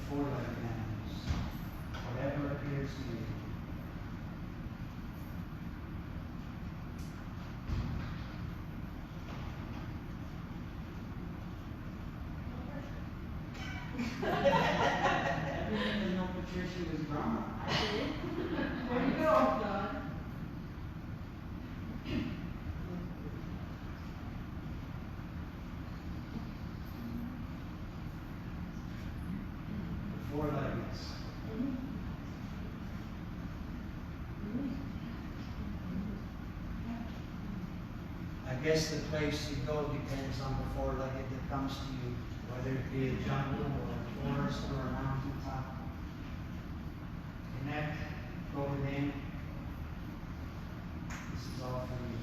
four-legged animals, whatever appears to you. I didn't even know Patricia was drunk. I did. There you go. God. The four-leggeds. I guess the place you go depends on the four-legged that comes to you, whether it be a jungle or a forest or a mountaintop. Connect, go within. This is all for you.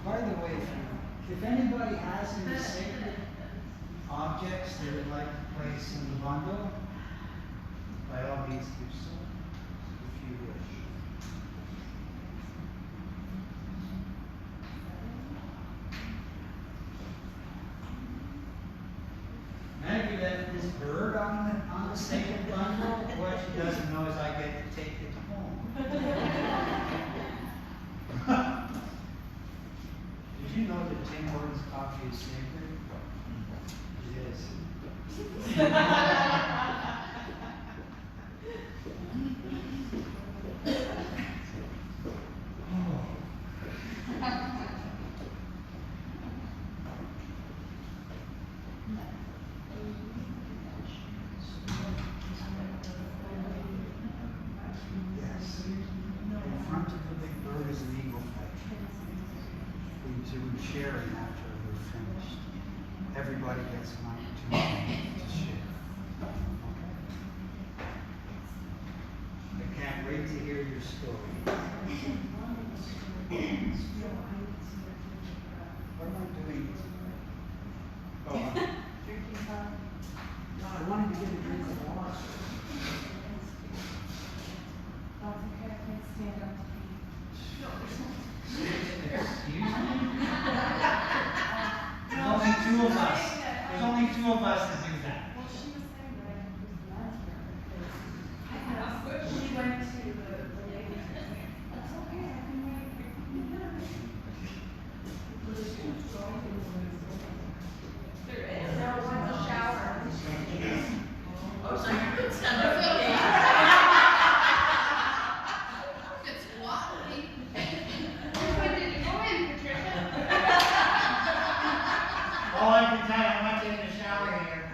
By the way, if anybody has any sacred objects they would like to place in the bundle, by all means do so, if you wish. Maggie left this bird on the sacred bundle. What she doesn't know is I get to take it home. Did you know that Tim Hortons coffee is sacred? It is. Yes. In front of the big bird is an eagle flight. To sharing after we're finished. Everybody gets an opportunity to share. I can't wait to hear your story. What am I doing? Oh, no, I wanted to get a drink of water. Excuse me? There's only two of us. There's only two of us to do that. Well, she was saying that it was the last year. She went to the lady. That's okay, I can wait. There is. No, one's a shower. Oh, so you're stand up. It's wobbly. When did you go in, Patricia? All I can tell you, I'm not taking a shower here.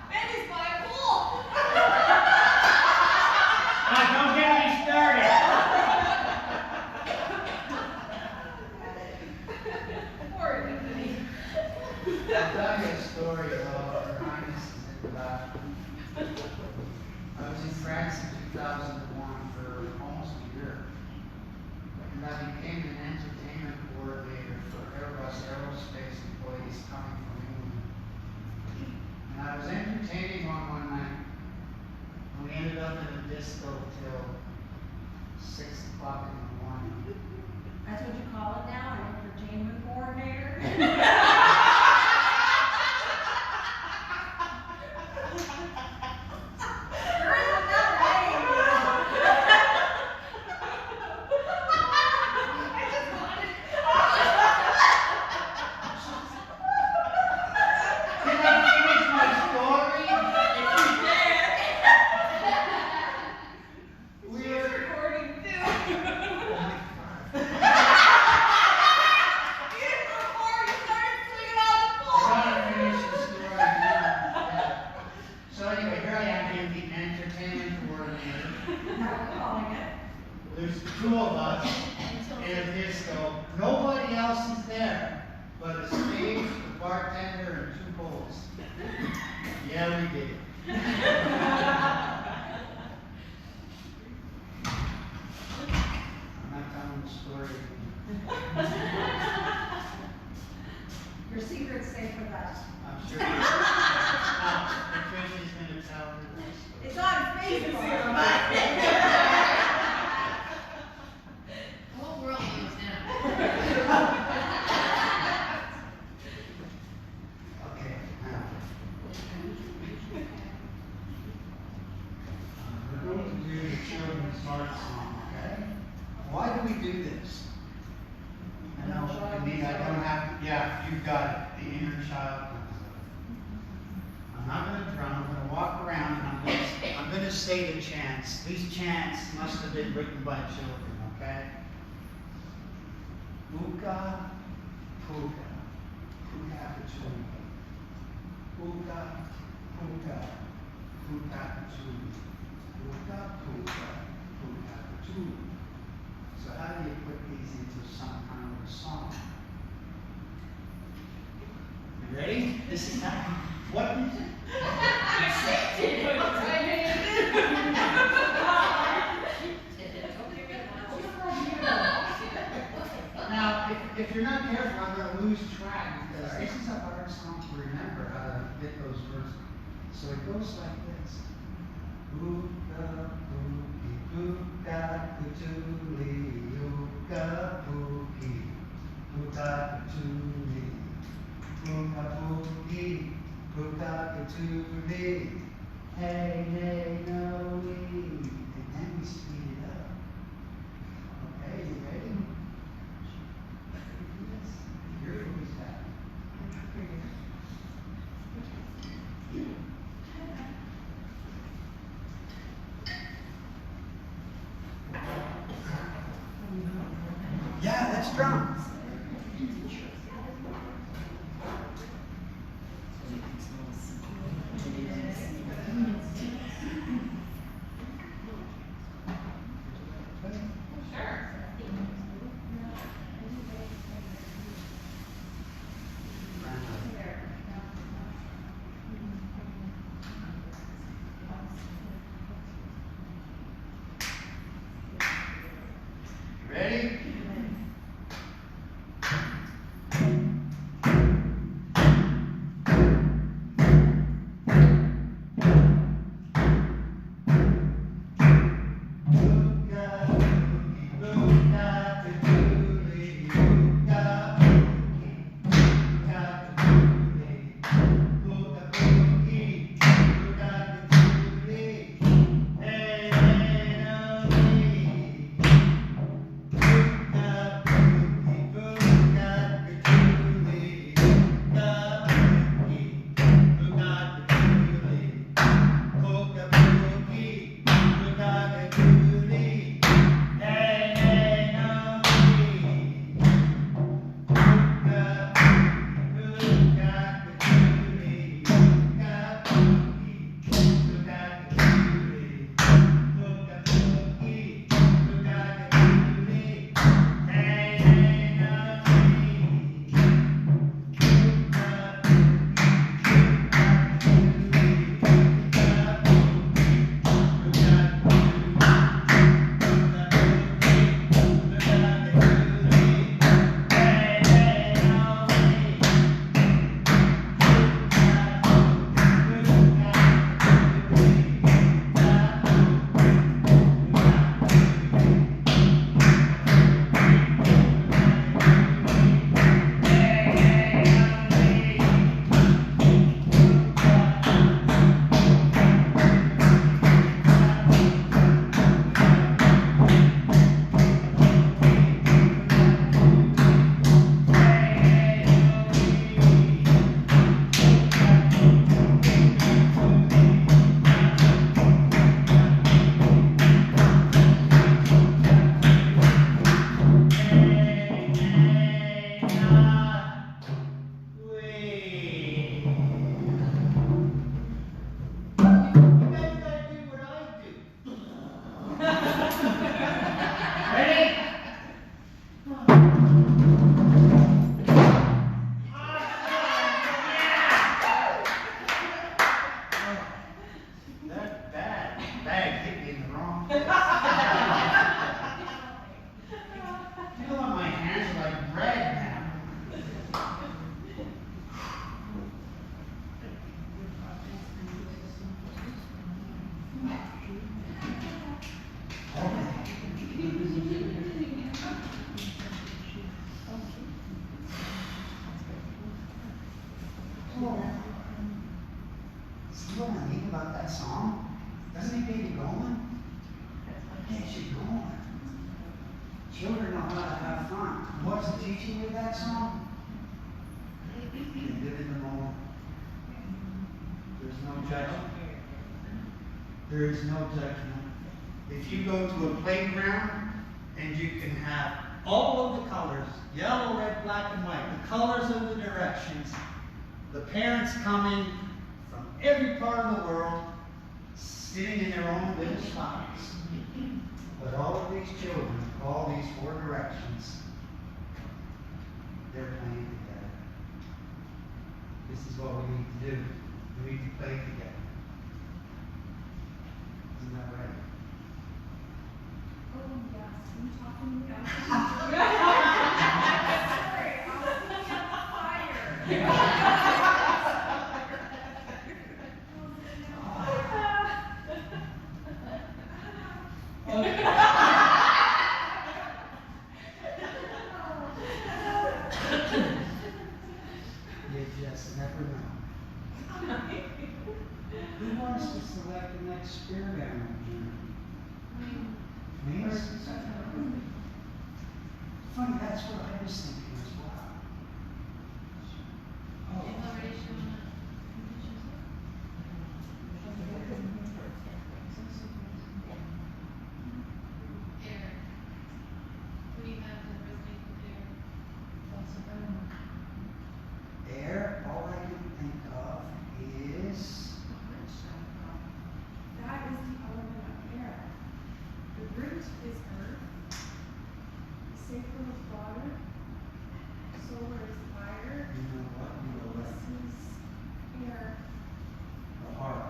Mandy's by a pool. Don't get me started. Poor Anthony. I'll tell you a story about Her Highness is in the back. I was in France in 2001 for almost a year. And I became an entertainment coordinator for Airbus Aerospace employees coming from England. And I was entertaining one night. And we ended up in a disco till 6 o'clock in the morning. That's what you call it now, an entertainment coordinator? There is another name. I just wanted. Can I finish my story? She's We're recording too. You didn't record, you started swinging out the pool. I gotta finish the story now. Yeah. So anyway, here I am being the entertainment coordinator. How are we calling it? There's two of us in a disco. Nobody else is there but a stage, the bartender, and two bowls. Yeah, we did. I'm not telling the story. Your secret's safe with us. I'm sure. Now, Patricia's gonna tell her this. It's on Facebook. The whole world knows now. Okay, now. We're going to do the children's heart song, okay? Why do we do this? you've got it, the inner child. I'm not gonna drum, I'm gonna walk around and I'm gonna say the chants. These chants must have been written by children, okay? Puka, puka, puka patchouli. Puka, puka, puka patchouli. Puka, puka, puka patchouli. So how do you put these into some kind of a song? You ready? This is how. What is it? Now, if you're not careful, I'm going to lose track because this is a hard song to remember how to get those verses. So it goes like this. Ooka pookie, ooka patchouli, ooka pookie, ooka patchouli, ooka pookie, ooka patchouli. Hey, hey, no, we. And then we speed it up. Okay, you ready? Here it is. Yeah, that's drum. Ready? See what I mean about that song? Doesn't it get you going? It gets you going. Children know how to have fun. What's the teaching with that song? They live in the moment. There's no judgment. There is no judgment. If you go to a playground and you can have all of the colors, yellow, red, black, and white, the colors of the directions, the parents coming from every part of the world, sitting in their own little spots. But all of these children, all these 4 directions, they're playing together. This is what we need to do. We need to play together. Isn't that right? Oh, yes, you talking about? Sorry, I was looking at the fire. You just never know. Who wants to select the next spirit animal? Me? Funny, that's what I was thinking as well. Oh. You've already shown air. What do you have that resonates with air? Air, all I can think of is That is the element of air. The root is earth. The sacral is water. Solar is fire. you know what? This is air. The heart.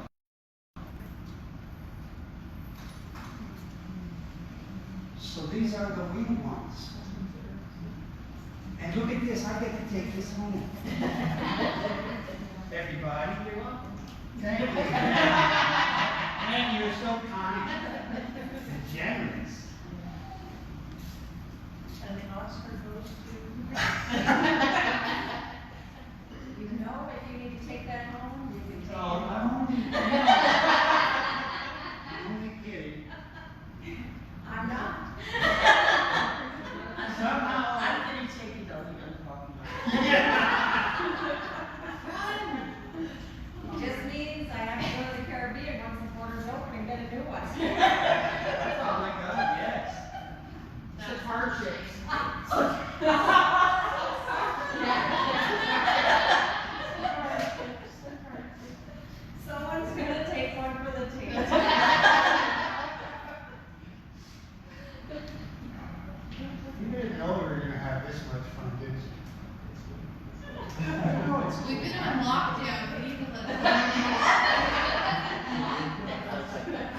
So these are the winged ones. And look at this, I get to take this home. Everybody, You're welcome. thank you. Man, you're so kind and generous. And the Oxford goes to. You know, if you need to take that home, you can take it Oh, home. I'm only kidding. I'm not. Somehow, I'm gonna take it down the unpopular. Just means I have to go to the Caribbean once the border's open and get a new one. oh my God, yes. That's hardships. Someone's gonna take one for the team. You didn't know we were gonna have this much fun, did you? We've been on lockdown, we need to let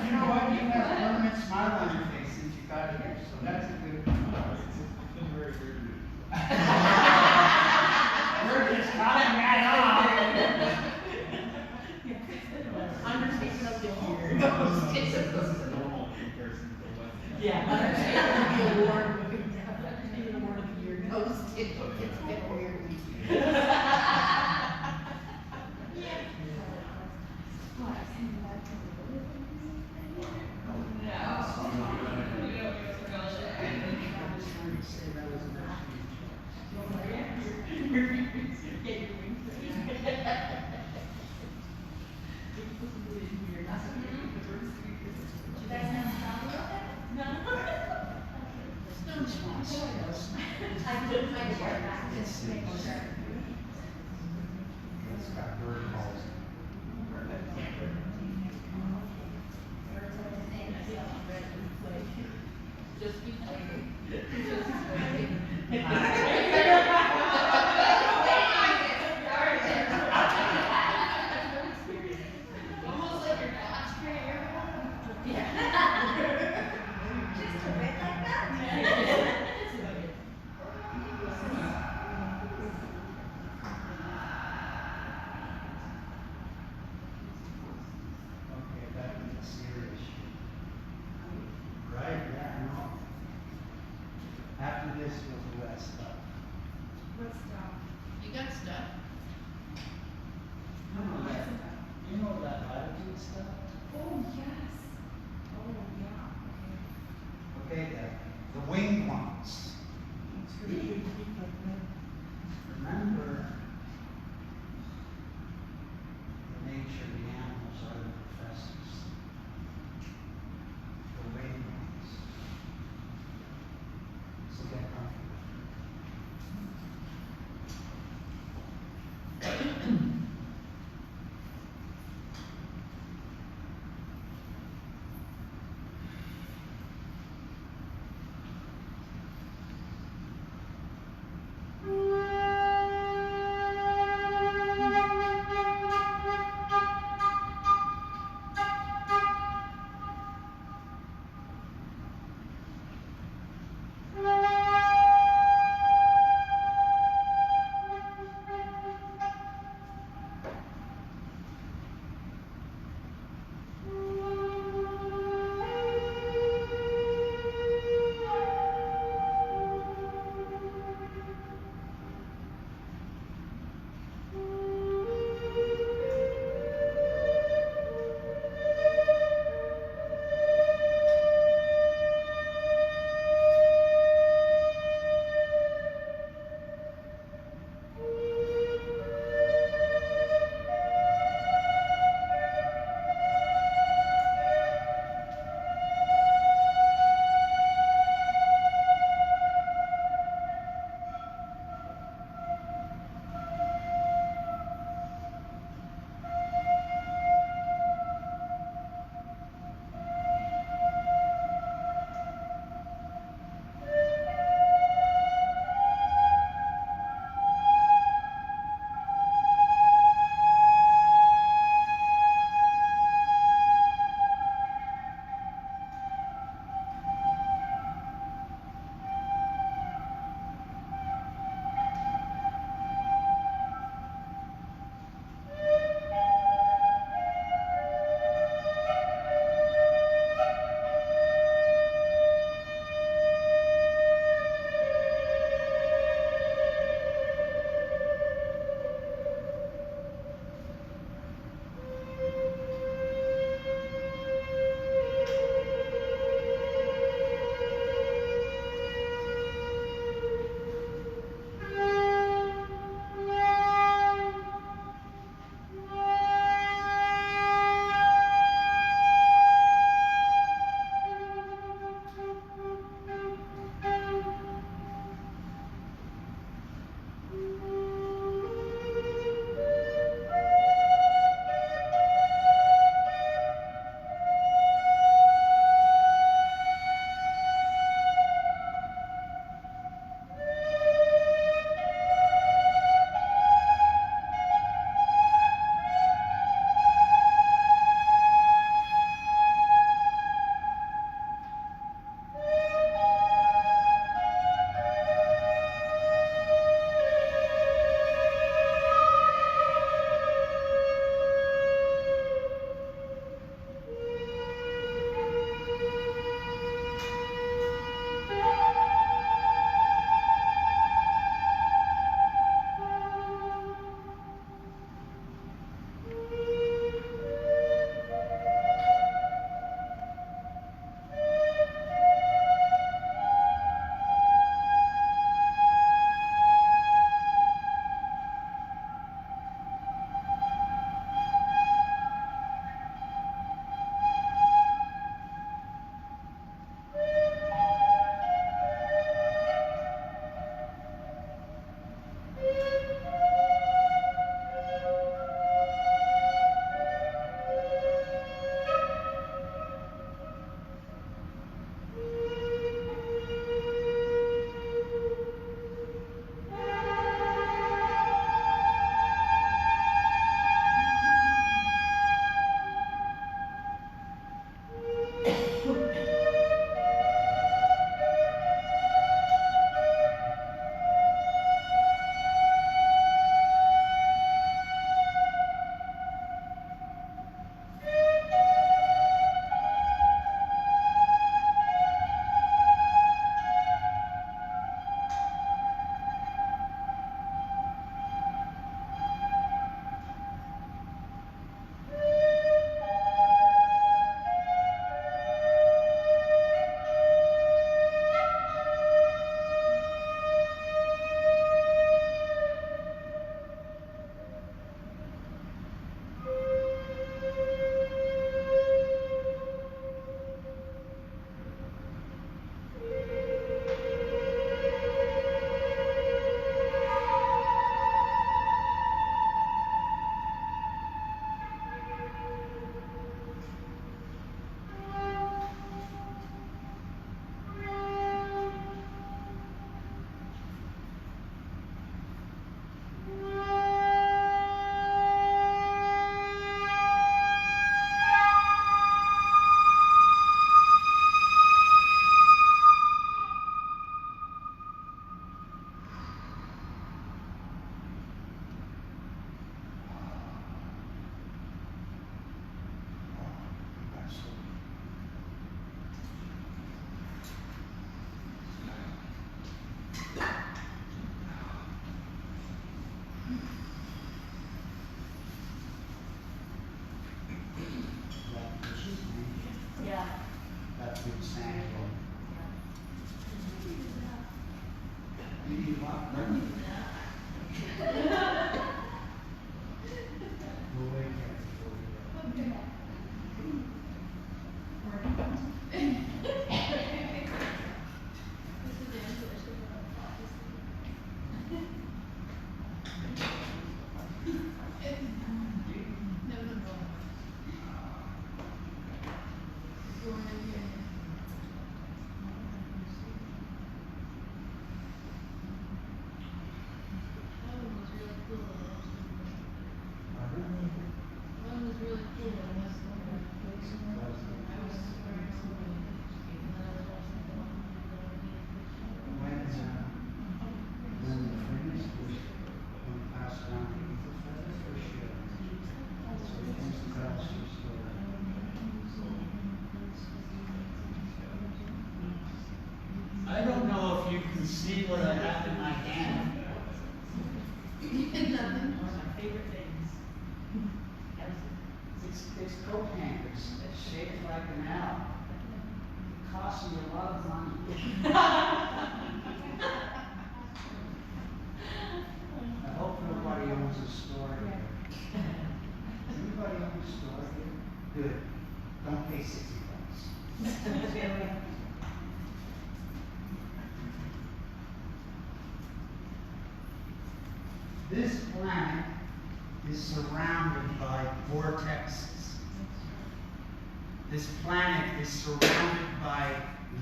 You know what? You have a permanent smile on your face since you got here, so that's a good. We're just talking right off. Understatement of the year. Yeah. Yeah. Understatement of the award. The award of the year. Nose tip. It's been a weird week. You guys have a problem with that? I moved my chair back just to make sure. It's got bird calls. Just keep playing. Just keep almost like your Dodge Carrier. Just a bit like that. Okay, back to the serious shit. Right, yeah, no. After this was the West stuff. What's that? You got stuff? You know that latitude stuff? Oh, yes. Oh, yeah. Okay, the winged ones. Remember, sure the animals are the professors. The waiting ones. So get comfortable. You need a lot. We'll wait here before we go. When the furnace was passed around, people for the first year. So it comes to cross your story. I don't know if you can see what I have in my hand. Nothing. One of my favorite things. It's coat hangers that's shaped like an L. It costs me a lot of money. I hope nobody owns a store here. Does anybody own a store here? Good. Don't pay $60. This planet is surrounded by vortexes. This planet is surrounded by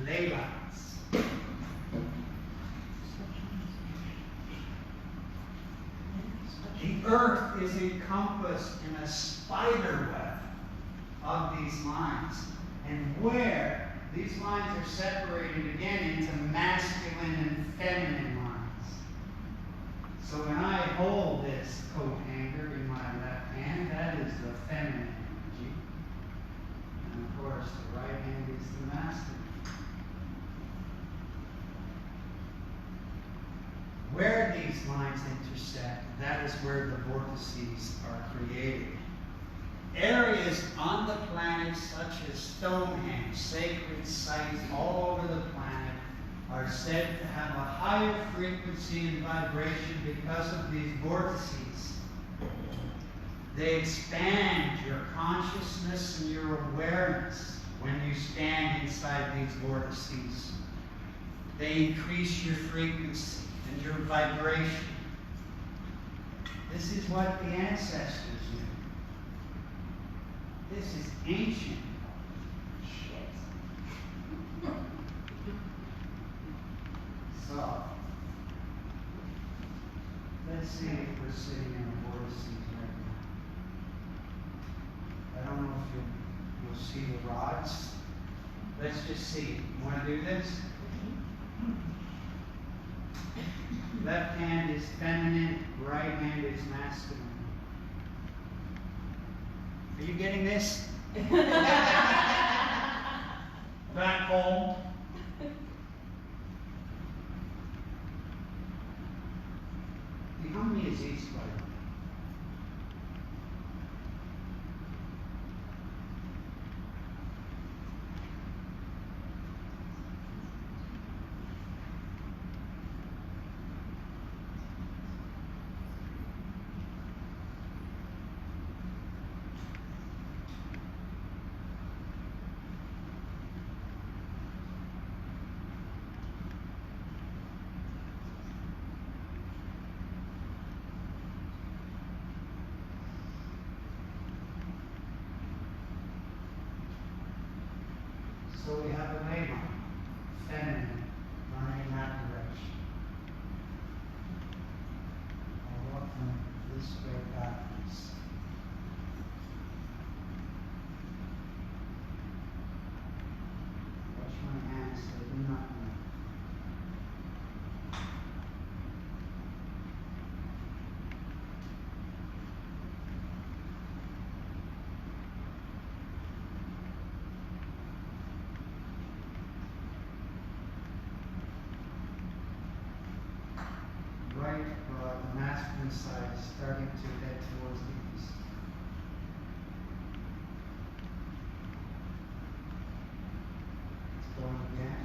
ley lines. The Earth is encompassed in a spider web of these lines. And where these lines are separated again into masculine and feminine lines. So when I hold this coat hanger in my left hand, that is the feminine energy. And of course, the right hand is the masculine. Where these lines intersect, that is where the vortices are created. Areas on the planet, such as Stonehenge, sacred sites all over the planet, are said to have a higher frequency and vibration because of these vortices. They expand your consciousness and your awareness when you stand inside these vortices. They increase your frequency and your vibration. This is what the ancestors knew. This is ancient. So, let's see if we're sitting in a vortices right now. I don't know if you'll see the rods. Let's just see. You want to do this? Left hand is feminine, right hand is masculine. Are you getting this? Back home. How many is each by? So we have a ley line, feminine, running in that direction. I'll walk from this way backwards. Watch my hands, they do not move. Right, the masculine side is starting to head towards the east. It's going again.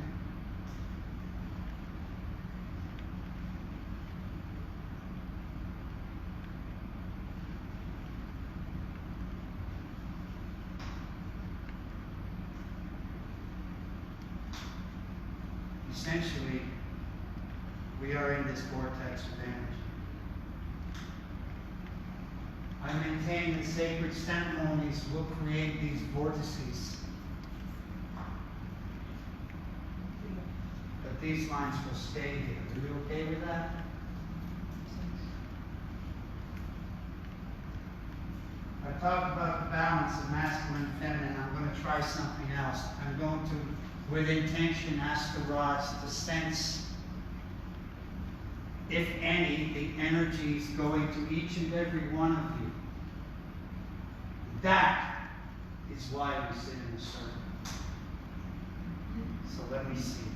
essentially, we are in this vortex of energy. I maintain that sacred ceremonies will create these vortices. But these lines will stay here. Are you okay with that? I talked about the balance of masculine and feminine. I'm going to try something else. I'm going to, with intention, ask the rods to sense, if any, the energies going to each and every one of you. That is why we sit in a circle. So let me see.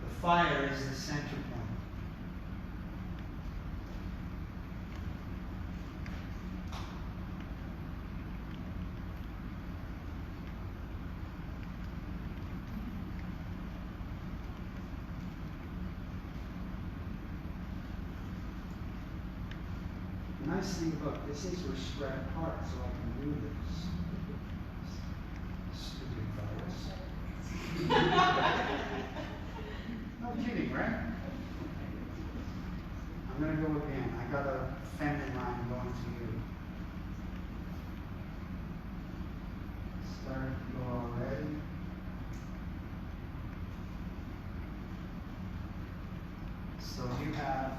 The fire is the center point. The nice thing about this is we're spread apart, so I can do this. Stupid virus. No kidding, right? I'm going to go again. I got a feminine line going to you. Starting to go already. So you have,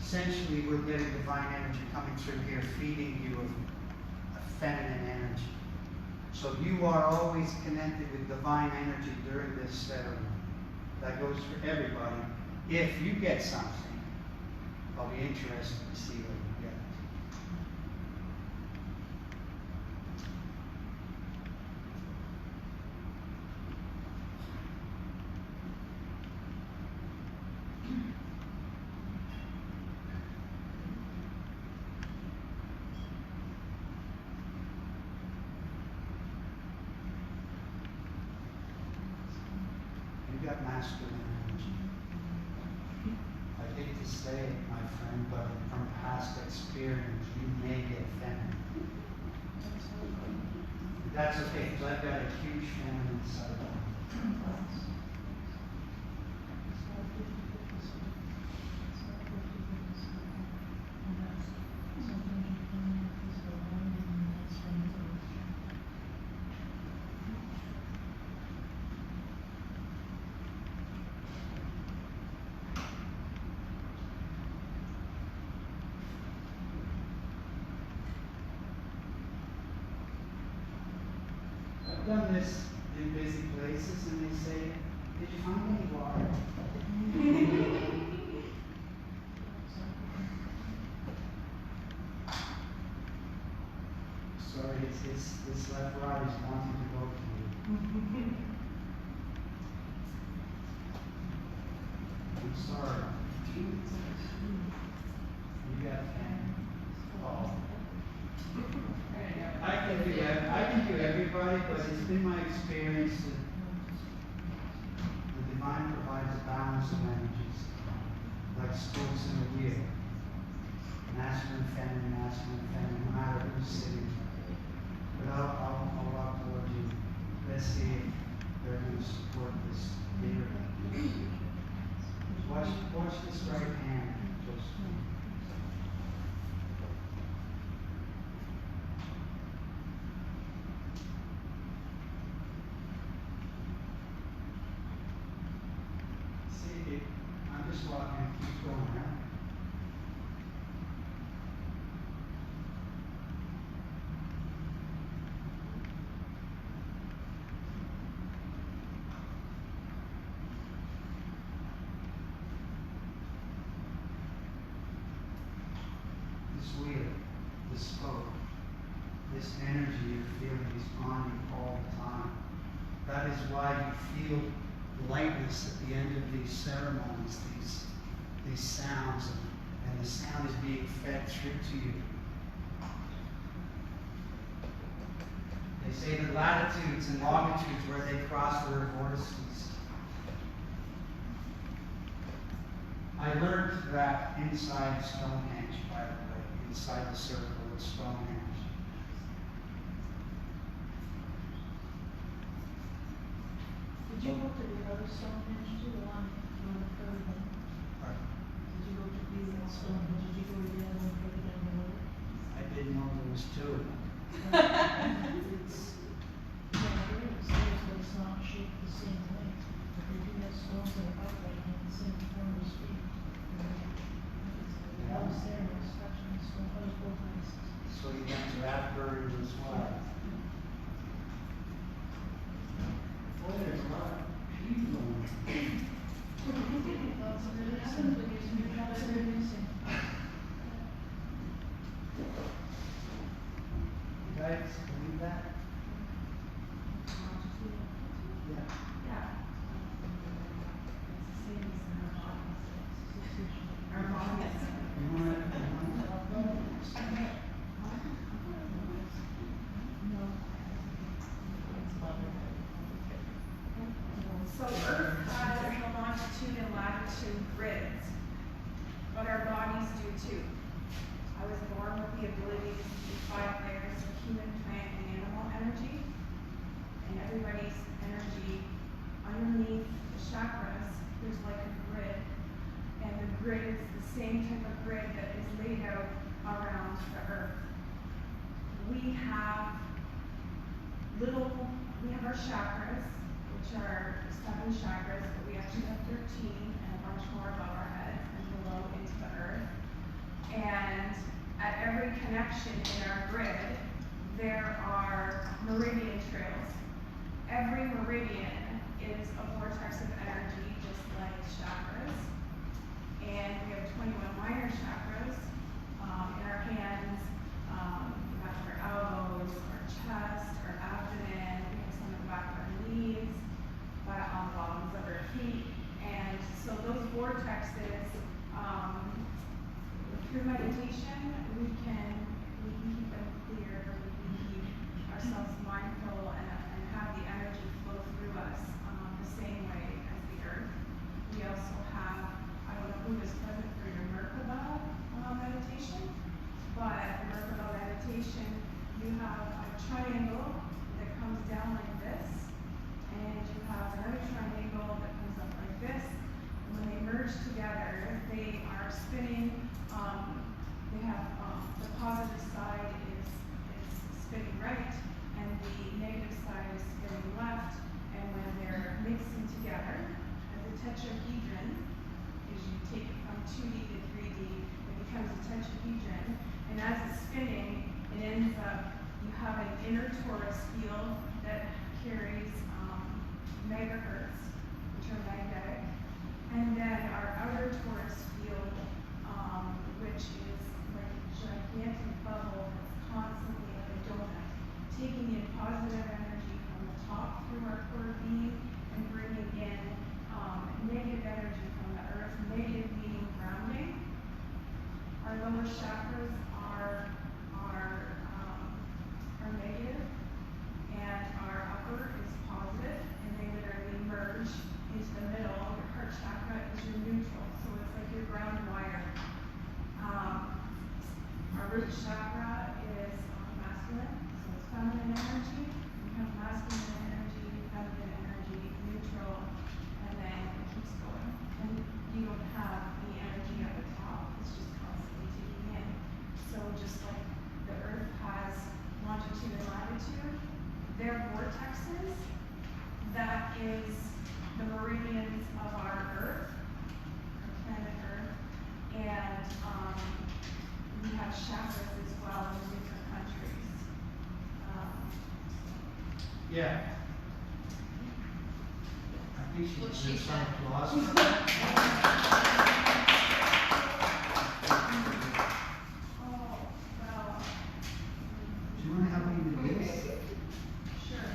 essentially we're getting divine energy coming through here, feeding you of a feminine energy. So you are always connected with divine energy during this ceremony. That goes for everybody. If you get something, I'll be interested to see what you get. You got masculine energy. I hate to say it, my friend, but from past experience, you may get feminine. That's okay, because I've got a huge feminine side. I've done this in busy places, and they say, "Did you find any water?" Sorry, this left rod is wanting to go to you. I'm sorry. You got 10. Oh. I can do everybody, but it's been my experience that the divine provides a balance of energies, like spokes in a wheel. Masculine, feminine, no matter who's sitting. But I'll walk toward you. Let's see if they're going to support this leader. Watch this right hand. I'm just walking, keep going, right? This wheel, this spoke, this energy you're feeling is on you all the time. That is why you feel lightness at the end of these ceremonies, these sounds, and the sound is being fed through to you. They say that latitudes and longitudes where they cross the vortices. I learned that inside Stonehenge, by the way, inside the circle of Stonehenge. Did you go to the other Stonehenge too, the one on the curve? Did you go to the Stonehenge, did you go to the other one further down the road? I didn't know there was two. It's, yeah, there is, but it's not shaped the same way. But they do have stones that are upright and the same form as feet. I was there, I was touching the stone, I was both places. So you went to Rathbury as well. Boy, there's a lot of people. Lots of releasing, lots of releasing. You guys believe that? Yeah. Yeah. Our mom is. You wanna talk about it? So Earth has the longitude and latitude grids, but our bodies do too. I was born with the ability to see 5 layers of human, plant, and animal energy, and everybody's energy underneath the chakras, there's like a grid, and the grid is the same type of grid that is laid out around the Earth. We have our chakras, which are 7 chakras, but we actually have 13 and a bunch more above our heads and below into the earth. And at every connection in our grid, there are meridian trails. Every meridian is a vortex of energy, just like chakras. And we have 21 minor chakras in our hands, back of our elbows, our chest, our abdomen. We have some in the back of our knees, on the bottoms of our feet. And so those vortexes, through meditation, we can keep them clear. We can keep ourselves mindful and have the energy flow through us the same way as the earth. We also have, I don't know who was present for your Merkaba meditation, but Merkaba meditation, you have a triangle that comes down like this, and you have another triangle that comes up like this. And when they merge together, they are spinning. They have the positive side is spinning right, and the negative side is spinning left. And when they're mixing together, as a tetrahedron, is you take it from 2D to 3D, it becomes a tetrahedron. And as it's spinning, it ends up, you have an inner torus field that carries megahertz, which are magnetic. And then our outer torus field, which is like a gigantic bubble that's constantly like a donut, taking in positive energy from the top through our core being and bringing in negative energy from the earth, negative meaning grounding. Our lower chakras are negative, and our upper is positive, and they literally merge into the middle. Your heart chakra is your neutral, so it's like your ground wire. Our root chakra is masculine, so it's feminine energy. We have masculine energy, feminine energy, neutral, and then it keeps going. And you don't have any energy at the top, it's just constantly taking in. So just like the earth has longitude and latitude, their vortexes, that is the meridians of our earth, our planet Earth, and we have chakras as well in different countries. Yeah. I think What she she did some said. applause. Oh, well, Do you want to help me with this? sure.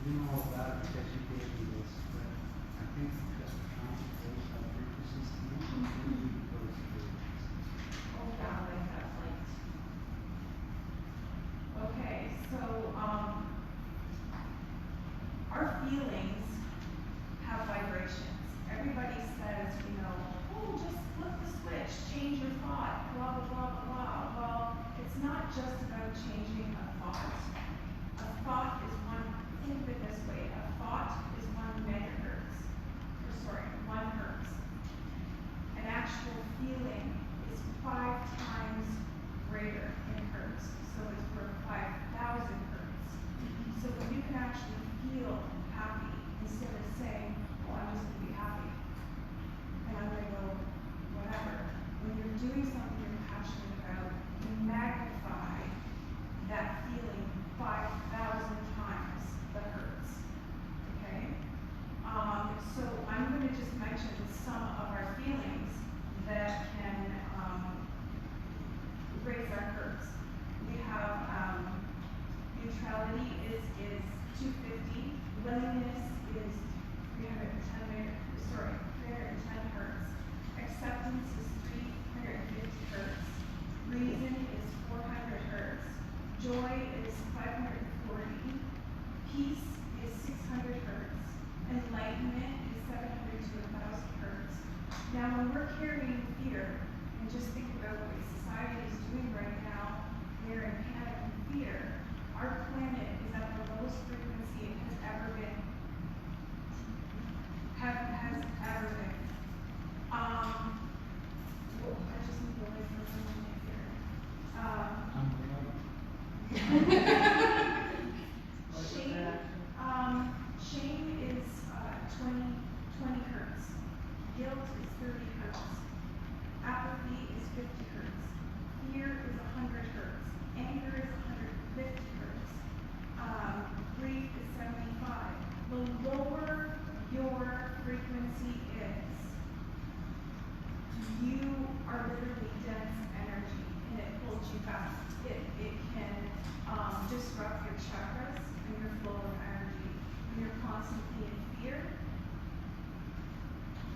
You know all about it because you gave me this, but I think because we're trying to close our frequencies to you, we close the frequencies. Oh, yeah, like that light. Okay, so, our feelings have vibrations. Everybody says, oh, just flip the switch, change your thought, blah, blah, blah, blah, blah. Well, it's not just about changing a thought. A thought is one, think of it this way, a thought is one mentioned some of our feelings that can, raise our hurts. We have, neutrality is 250, willingness is 310 hertz, acceptance is 350 hertz, reason is 400 hertz, joy is 540, peace is 600 hertz, enlightenment is 700 to 1,000 hertz. Now, when we're carrying fear, and just think about what society is doing right now, we're in panic and fear. Our planet is at the lowest frequency it has ever been. Has ever been. I just need to wait for someone to hear. Shame is 20 hertz. Guilt is 30 hertz. Apathy is 50 hertz. Fear is 100 hertz. Anger is 150 hertz. Grief is 75. The lower your frequency is, you are literally dense energy, and it holds you back. It can disrupt your chakras and your flow of energy. When you're constantly in fear,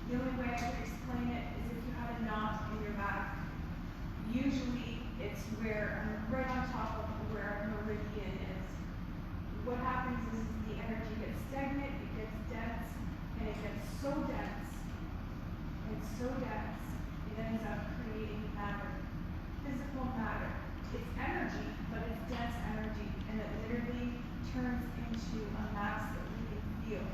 the only way I can explain it is if you had a knot in your back. Usually it's right on top of where a meridian is. What happens is the energy gets stagnant, it gets dense, and it gets so dense, it ends up creating matter, physical matter. It's energy, but it's dense energy, and it literally turns into a mass that we can feel.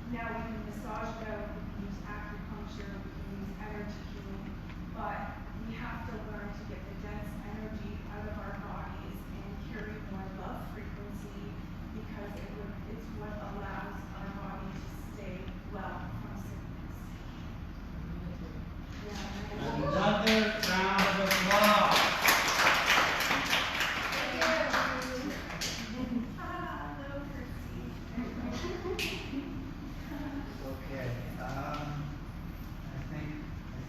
Now we can massage it out, we can use acupuncture, we can use energy healing, but we have to learn to get the dense energy out of our bodies and carry more love frequency, because it's what allows our body to stay well from sickness. Another round of applause. Okay, I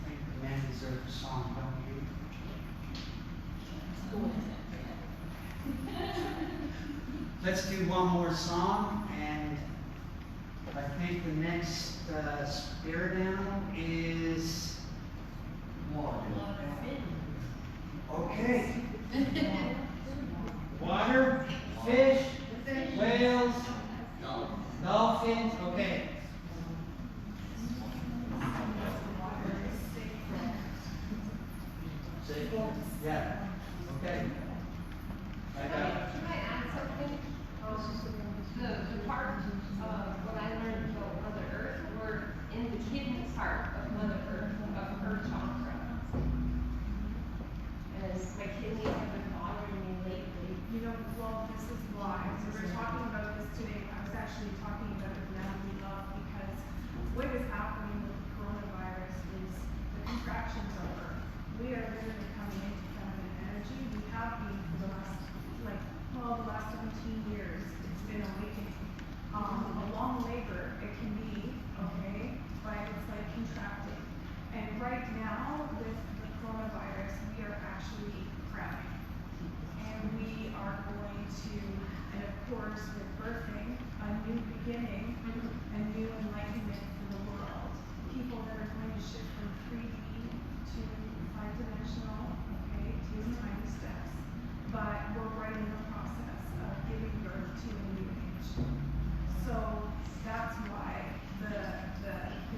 think the man deserves a song, don't you? Let's do one more song, and I think the next spirit animal is water. Okay. Water, fish, whales, dolphins, okay. Yeah, okay. I got it. Can I add something? The part of what I learned about Mother Earth, we're in the kidney part of Mother Earth, of her chakra. As my kidneys have been bothering me lately. You know, well, this is why, so we're talking about this today, I was actually talking about it now in love, because what is happening with the coronavirus is the contractions of Earth. We are literally coming into feminine energy. We have been for the last 17 years. It's been awakening. A long labor, it can be, okay, but it's like contracting. And right now, with the coronavirus, we are actually crowning. And we are going to, and of course, with birthing, a new beginning, a new enlightenment for the world. People that are going to shift from 3D to 5-dimensional, okay, taking tiny steps. But we're right in the process of giving birth to a new age. So that's why the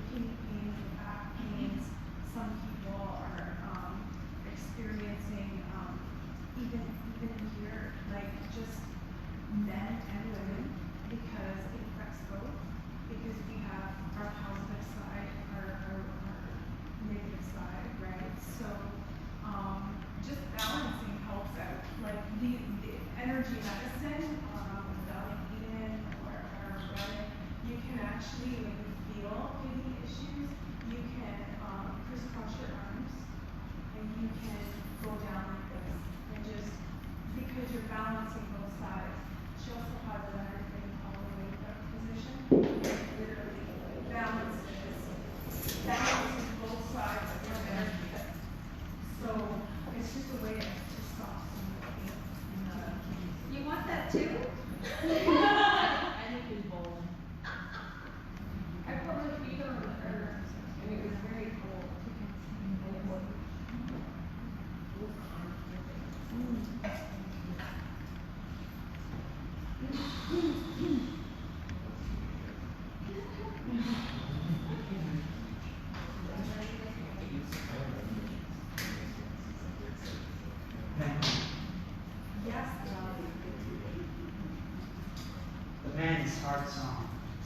kidney pains, the back pains, some people are experiencing even here, like just men and women, because it affects both. Because we have our positive side, our negative side, right? So just balancing helps out. Like the energy medicine, without Eden or Reddit, you can actually, when you feel kidney issues, you can crisscross your arms and you can go down like this and just, because you're balancing both sides. She also has another thing called the wake up position. Literally balances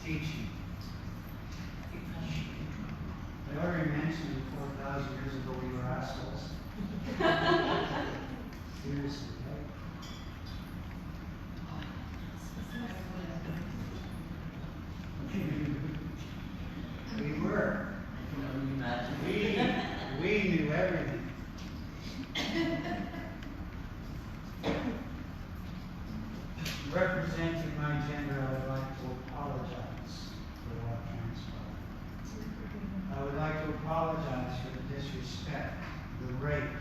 teaching. I already mentioned 4,000 years ago we were assholes. Seriously, right? We were. We knew everything. Representing my gender, I would like to apologize for what transpired. I would like to apologize for the disrespect, the rape,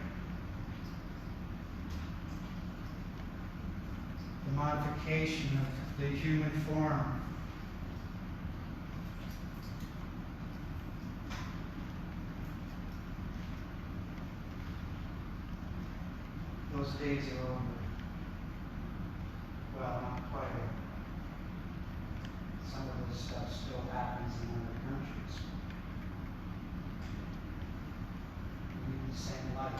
the modification of the human form. Those days are over. Well, not quite over. Some of this stuff still happens in other countries. We need the same light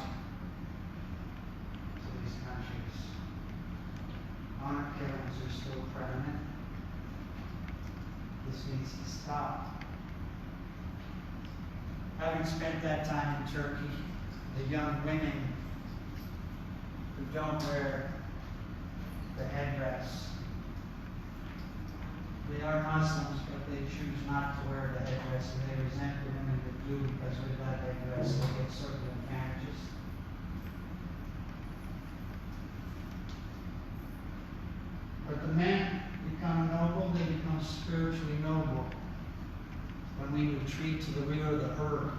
to these countries. Honor killings are still prevalent. This needs to stop. Having spent that time in Turkey, the young women who don't wear the headdress, they are Muslims, but they choose not to wear the headdress, and they resent the women that do, because with that headdress they get certain advantages. But the men become noble, they become spiritually noble when we retreat to the rear of the herd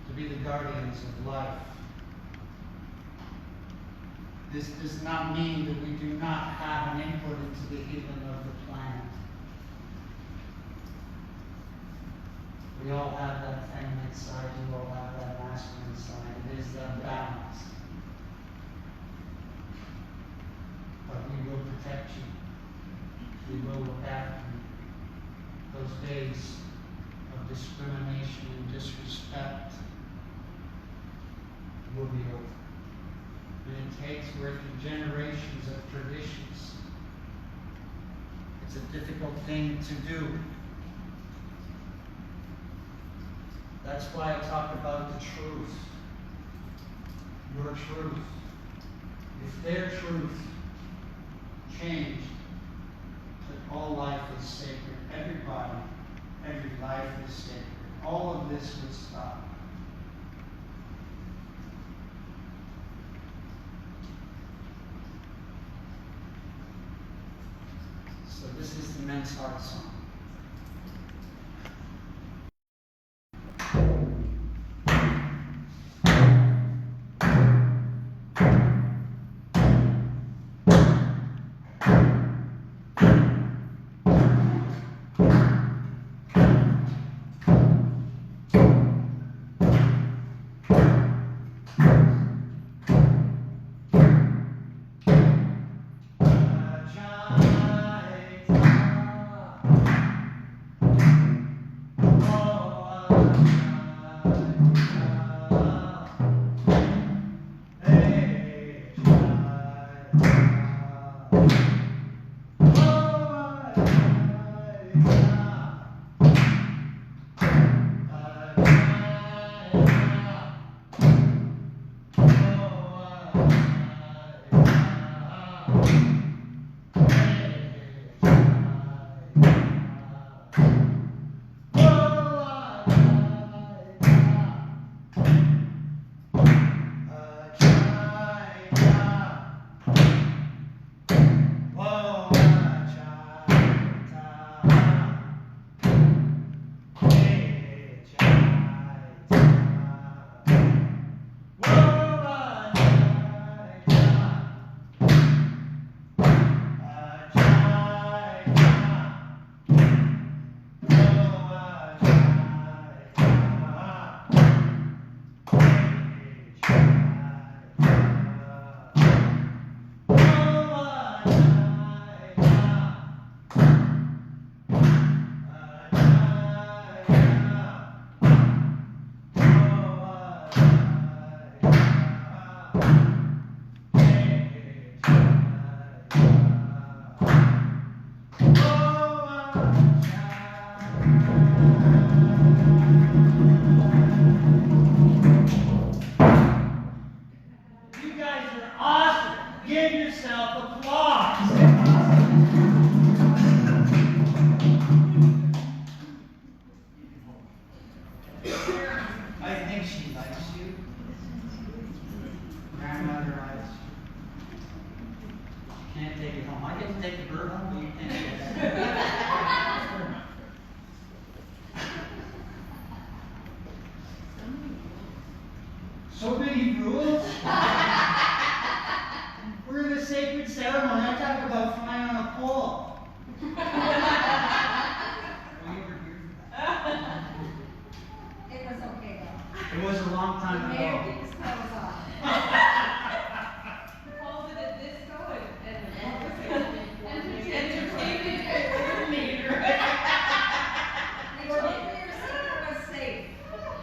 to be the guardians of life. This does not mean that we do not have an input into the healing of the planet. We all have that feminine side, you all have that masculine side. It is that balance. But we will protect you. We will look after you. Those days of discrimination and disrespect will be over. And it takes working generations of traditions. It's a difficult thing to do. That's why I talk about the truth. Your truth. If their truth changed, that all life is sacred, everybody, every life is sacred, all of this would stop. So this is the men's heart song.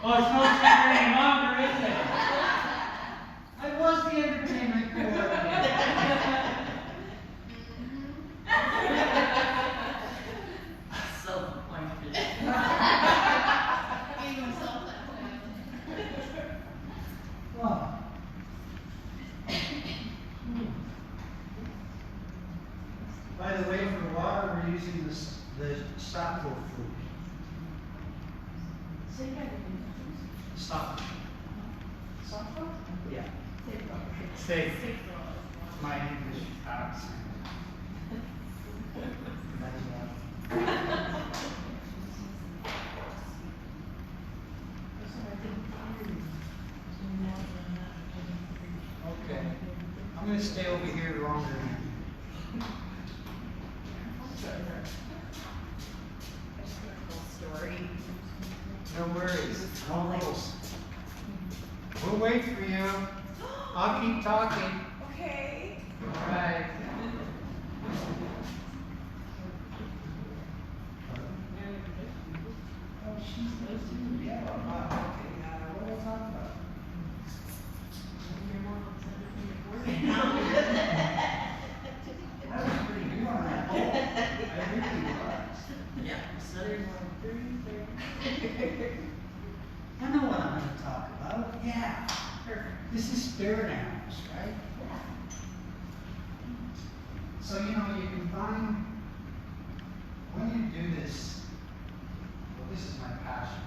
Oh, it's no secret any longer, is it? I was the entertainment coordinator. Self-appointed. Gave himself that title. Well. By the way, for water, we're using the Sappho fruit. Say that again. Sappho. Softball? Yeah. Say Steak. My English accent. Okay. I'm gonna stay over here longer than Story. no worries. No rules. We'll wait for you. I'll keep talking. Okay. All right. Oh, she's listening. Yeah. Okay. What are we talking about? I was pretty good on that goal. I really was. Yeah, Saturday morning, 3:30. I know what I'm gonna talk about. Yeah. Perfect. This is spirit animals, right? So, you know, you can find, when you do this, well, this is my passion.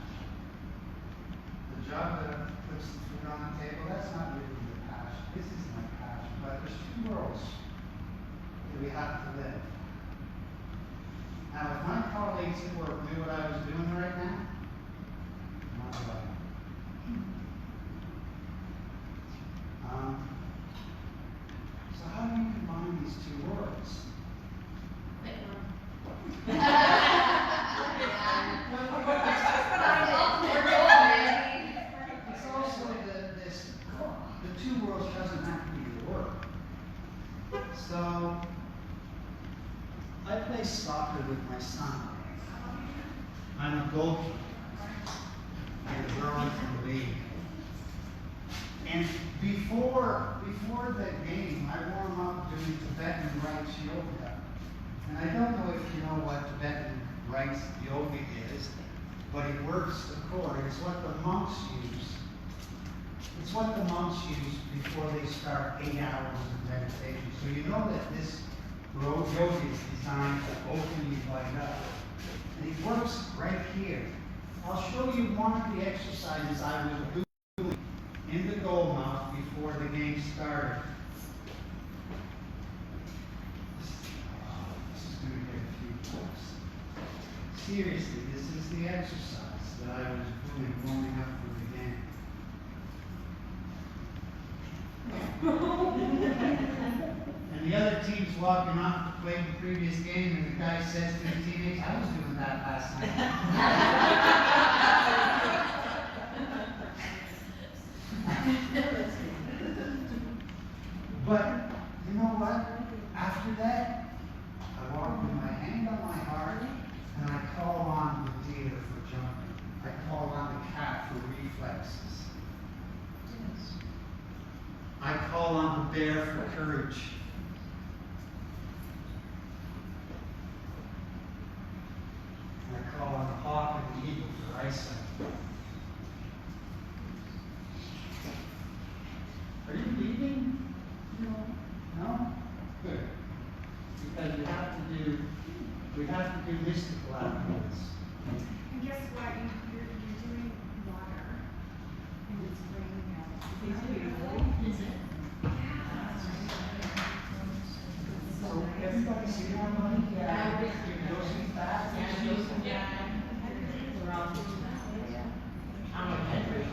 The job that puts the food on the table, that's not really the passion. This is my passion. But there's two worlds that we have to live. Now, if my colleagues at work knew what I was doing right now, not right. So how do you combine these two worlds? It's also the two worlds doesn't have to be the work. So, I play soccer with my son. I'm a goalkeeper in the Burlington League. And before the game, I warm up doing Tibetan rites yoga. And I don't know if you know what Tibetan rites yoga is, but it works the core. It's what the monks use. It's what the monks use before they start 8 hours of meditation. So you know that this yoga is designed to open you right up. And it works right here. I'll show you one of the exercises I was doing in the goal mouth before the game started. This is going to get a few points. Seriously, this is the exercise that I was doing warming up for the game. And the other team's walking off to play the previous game, and the guy says to the teammates, I was doing that last night. But you know what? After that, I walk with my hand on my heart, and I call on the deer for jumping. I call on the cat for reflexes. I call on the bear for courage. And I call on the hawk and the eagle for eyesight. Are you leaving? No? Good. Because we have to do mystical activities. And guess what? You're doing water. And it's raining out. It's beautiful. So everybody see how money? Yeah. Goes in fast. I'm a Henry.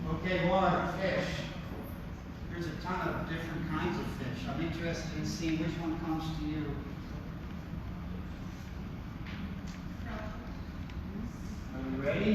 Okay, water, fish. There's a ton of different kinds of fish. I'm interested in seeing which one comes to you. Are you ready?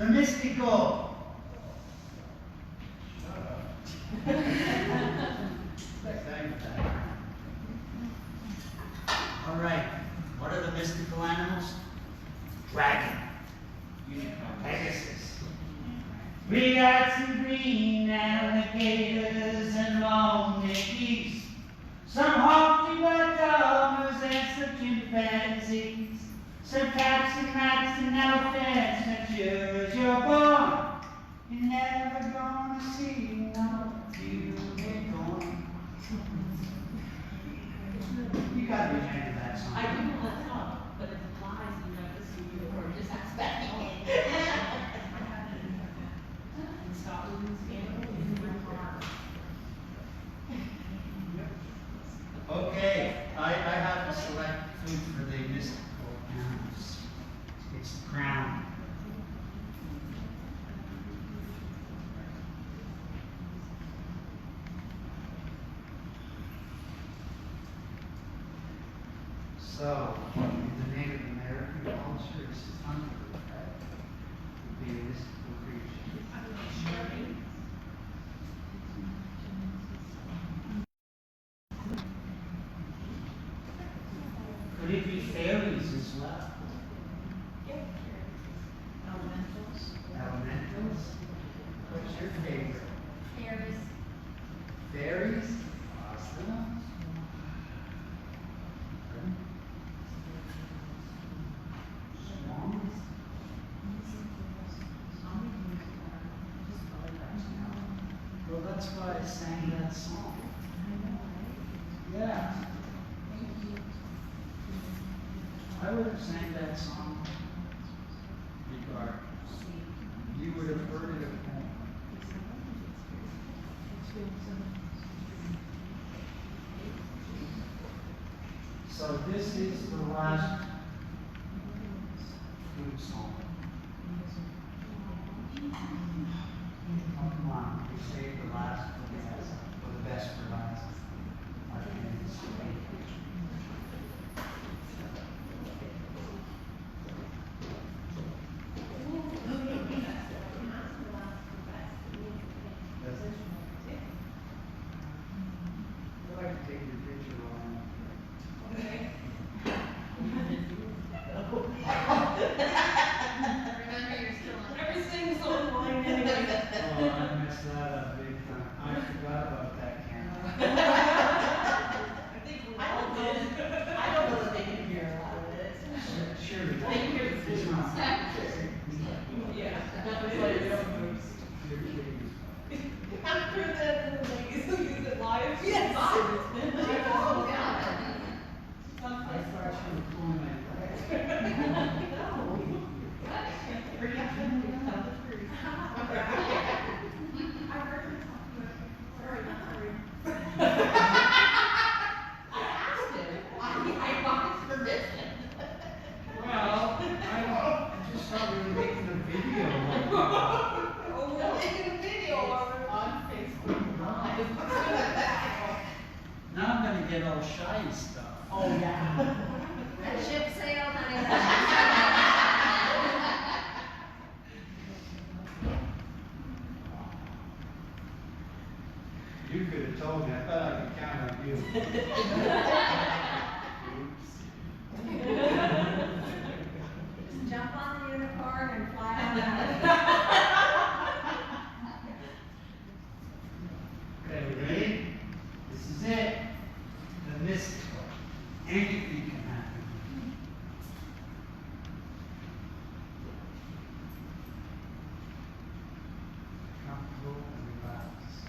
The mystical. All right. What are the mystical animals? Dragon. Pegasus. We got some green alligators and long neck geese. Some hawky black dogs and some chimpanzees. Some cats and rats and elephants, and sure as you're born, you're never gonna see no unicorn. You gotta be fan of that song. I do know that song, but it implies you never see unicorn, just ask Becky. In Scotland, Barr. Okay, I have to select food for the mystical animals. It's the crown. So, the Native American culture is hunter, right? Would be a mystical creature. Could it be fairies as well? Elementals. Elementals? What's your favorite? Fairies. Fairies? Awesome. Swans? Well, that's why I sang that song. Yeah. I would have sang that song regardless. You would have heard it at home. So this is the last food song. Oh, come on, we saved the last for the best for last. I can't even say. I'd like to take your picture on. Remember, you're still on. Everything's online anyway. Oh, I messed that up big time. I forgot about that camera. I think we all did. I don't know that they can hear a lot of it. Surely. They can hear the It's food. not. Yeah, that was like, You're kidding. after that, the ladies who use it live. Yes. Oh, God. I thought you were pulling my leg. Pretty often, we tell the truth. I heard him talk about it. Sorry, not sorry. I asked him. I got his permission. Well, I just thought we were making a video. Oh, we're making a video on Facebook Live. Now I'm gonna get all shy and stuff. Oh, yeah. That ship sailed, honey. You could have told me. I thought I could count on you. Just jump on the unicorn and fly on out. Okay, we ready? This is it. The mystical. Anything can happen. Comfortable and relaxed.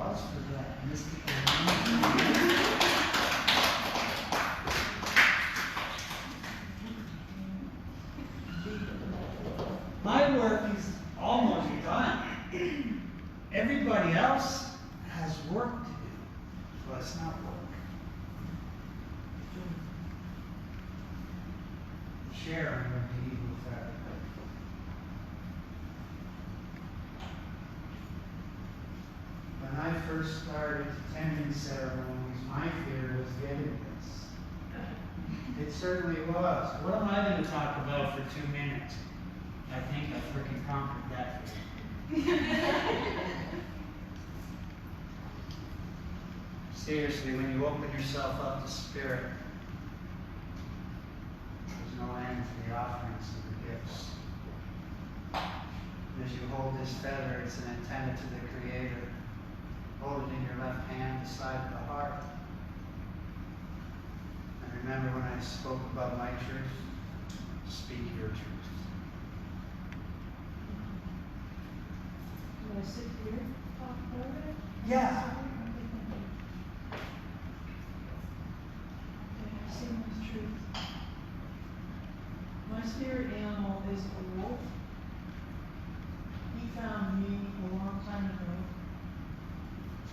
applause for that mystical woman. My work is almost done. Everybody else has work to do. Well, it's not work. Sharing of the evil fabric. When I first started attending ceremonies, my fear was getting this. It certainly was. What am I going to talk about for 2 minutes? I think I freaking conquered that fear. Seriously, when you open yourself up to spirit, there's no end to the offerings and the gifts. As you hold this feather, it's an antenna to the Creator. Hold it in your left hand beside the heart. And remember when I spoke about my truth? Speak your truth. Do I sit here, talk about it? Yeah. Okay, I see my truth. My spirit animal is a wolf. He found me a long time ago.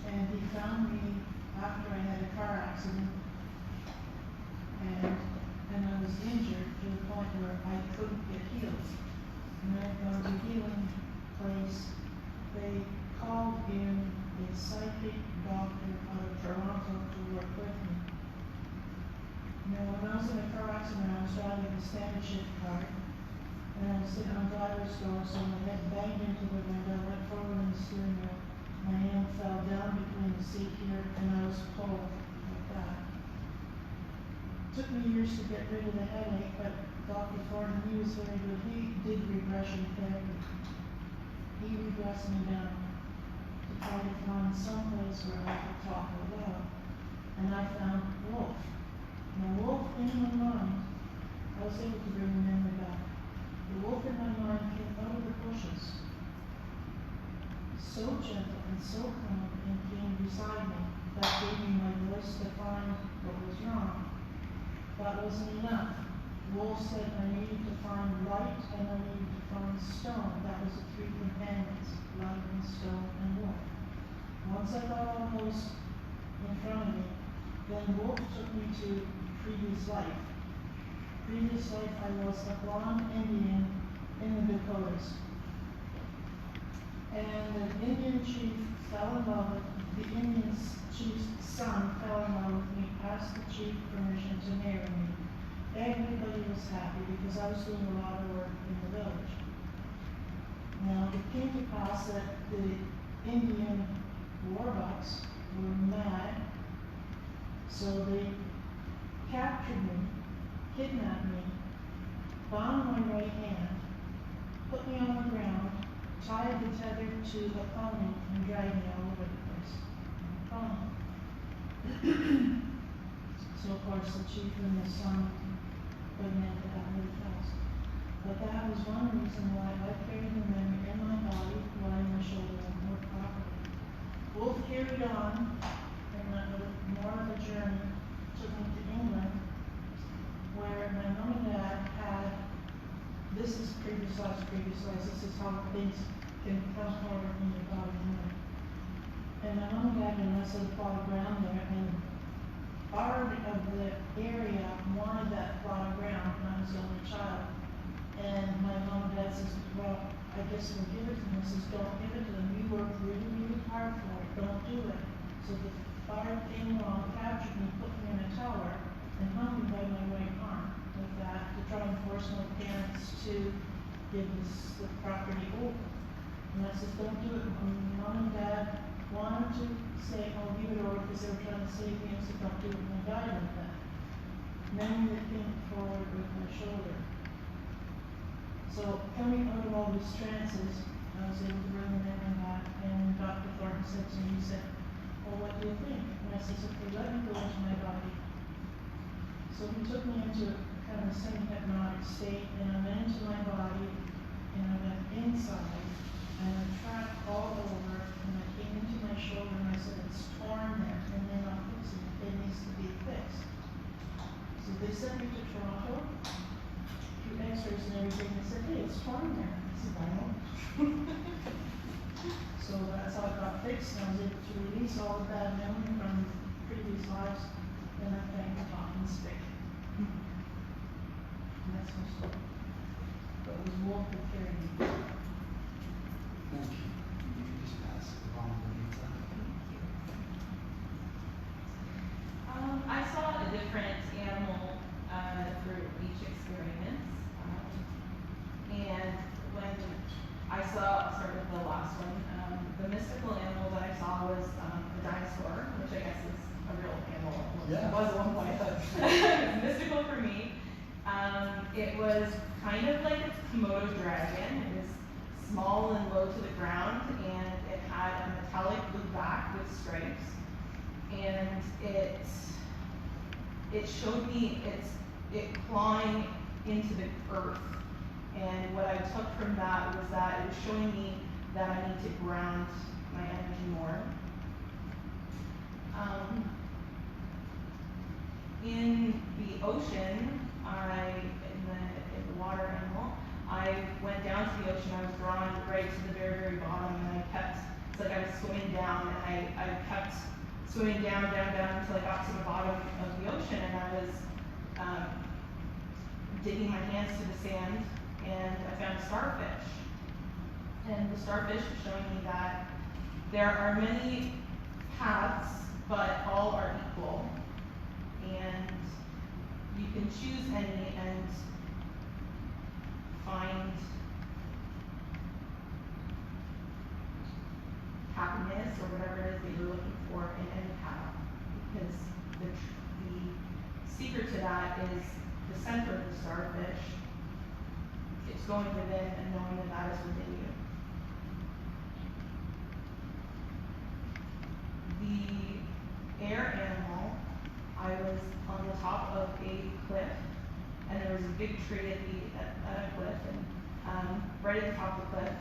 And he found me after I had a car accident. And I was injured to the point where I couldn't get healed. And I found a healing place. They called in a psychic doctor out of Toronto to work with me. Now, when I was in a car accident, I was driving a standard shift car, and I was sitting on driver's door, so my head banged into the window, went forward in the steering wheel. My hand fell down between the seat here, and I was pulled like that. It took me years to get rid of the headache, but Dr. Thornton, he was very good. He did regression therapy. He regressed me down to try to find some place where I could talk aloud. And I found wolf. Now, wolf in my mind, I was able to bring the memory back. The wolf in my mind came out of the bushes, so gentle and so calm, and came beside me. That gave me my voice to find what was wrong. That wasn't enough. Wolf said I needed to find light and I needed to find stone. That was the 3 companions, light and stone and wolf. Once I got all those in front of me, then wolf took me to previous life. Previous life I was a blonde Indian in the Dakotas. And the Indian chief fell in love with, the Indian chief's son fell in love with me, asked the chief permission to marry me. Everybody was happy because I was doing a lot of work in the village. Now, it came to pass that the Indian warbucks were mad, so they captured me, kidnapped me, bound my right hand, put me on the ground, tied the tether to a pony, and dragged me all over the place. Pony. So, of course, the chief and the son pregnant that really fast. But that was one reason why I carried the memory in my body, lying my shoulder and more properly. Wolf carried on, and more of a journey took me to England, where my mom and dad had, this is previous life, this is how things can come forward in your body and mind. And my mom and dad and I said plot of ground there, and Barr of the area wanted that plot of ground, and I was the only child. And my mom and dad says, well, I guess we'll give it to them. I says, don't give it to them. You worked really, really hard for it. Don't do it. So the Barr came along, captured me, put me in a tower, and hung me by my right arm with that to try and force my parents to give the property over. And I says, don't do it. And mom and dad wanted to say, oh, give it over because they were trying to save me. I said, don't do it. And I died like that. Memory that came forward with my shoulder. So coming out of all these trances, I was able to bring the memory back. And Dr. Thornton said to me, he said, well, what do you think? And I said, okay, let me go into my body. So he took me into kind of a semi-hypnotic state, and I went into my body, and I went inside, and I tracked all over, and I came into my shoulder, and I said, they sent me to Toronto, do x-rays and everything, they said, hey, it's fine there. I said, I know. So that's how it got fixed, and I was able to release all of that memory from previous lives, and I thank the talking stick. And that's my story. But it was more preparing me. Thank you. You can just pass it along to Lisa. I saw a different animal, through each experience. And when I saw, I'll start with the last one, the mystical animal that I saw was, a dinosaur, which I guess is a real animal. Yeah. It was at one point, but it's mystical for me. It was kind of like a Komodo dragon. It was small and low to the ground, and it had a metallic blue back with stripes. And it showed me it clawing into the earth. And what I took from that was that it was showing me that I need to ground my energy more. In the ocean, in the water animal, I went down to the ocean. I was drawn right to the very, very bottom, and it's like I was swimming down, and I kept swimming down until I got to the bottom of the ocean, and I was digging my hands to the sand, and I found a starfish. And the starfish was showing me that there are many paths, but all are equal. And you can choose any and find happiness or whatever it is that you're looking for in any path. Because the secret to that is the center of the starfish. It's going within and knowing that that is within you. The air animal, I was on the top of a cliff, and there was a big tree at a cliff, and right at the top of the cliff,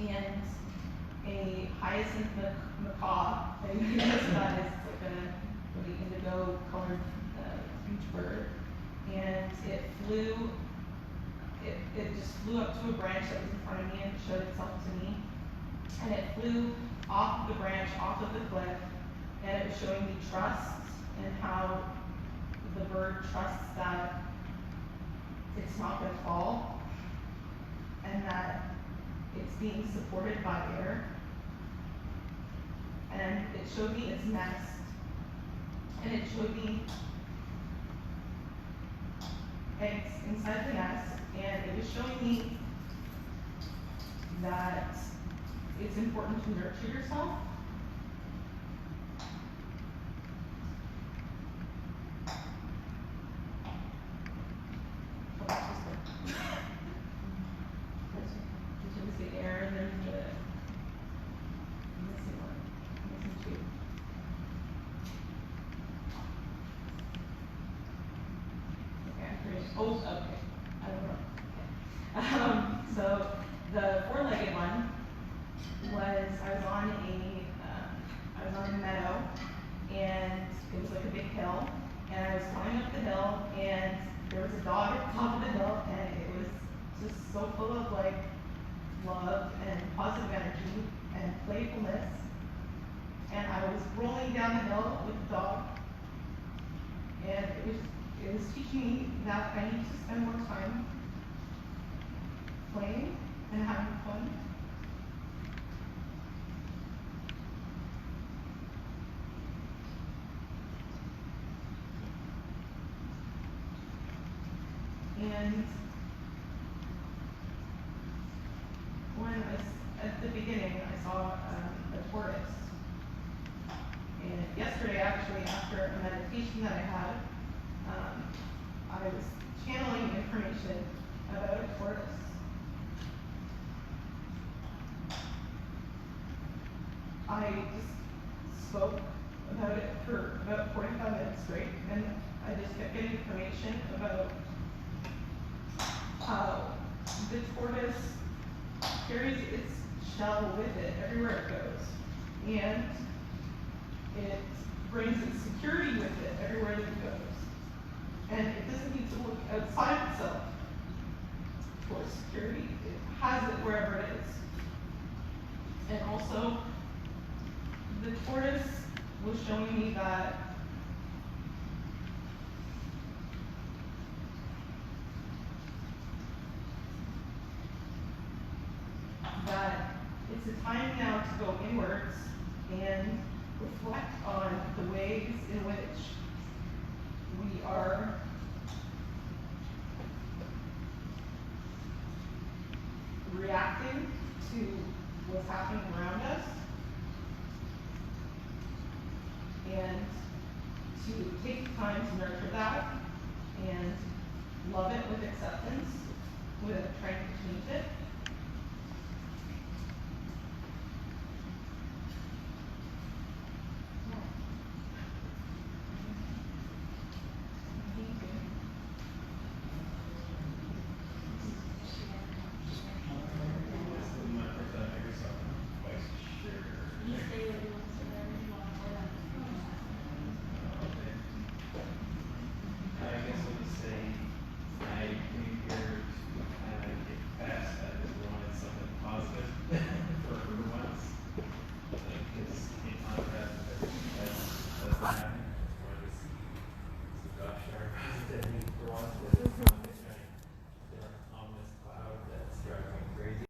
and a hyacinth macaw, and that is like a really indigo colored huge bird, and it just flew up to a branch that was in front of me and showed itself to me, and it flew off of the branch, off of the cliff, and it was showing me trust and how the bird trusts that it's not going to fall, and that it's being supported by air. And it showed me its nest, and it showed me eggs inside the nest, and it was showing me that it's important to nurture yourself. Oh, that's just it. This was the air, and then the missing one, missing two. Okay, I'm pretty, oh, okay, I don't know, okay. So the four-legged one was, I was on a meadow, and it was like a big hill, and I was climbing up the hill, and there was a dog at the top of the hill, and it was just so full of like love and positive energy and playfulness, and I was rolling down the hill with the dog, and it was teaching me that I need to spend more time playing and having fun. And at the beginning, I saw a tortoise. And yesterday, actually, after a meditation that I had, I was channeling information about a tortoise. I just spoke about it for about 45 minutes straight, and I just kept getting information about how the tortoise carries its shell with it everywhere it goes, and it brings its security with it everywhere that it goes. And it doesn't need to look outside itself for security, it has it wherever it is. And also, the tortoise was showing me that it's a time now to go inwards and reflect on the ways in which we are reacting to what's happening around us, and to take the time to nurture that and love it with acceptance without trying to change it.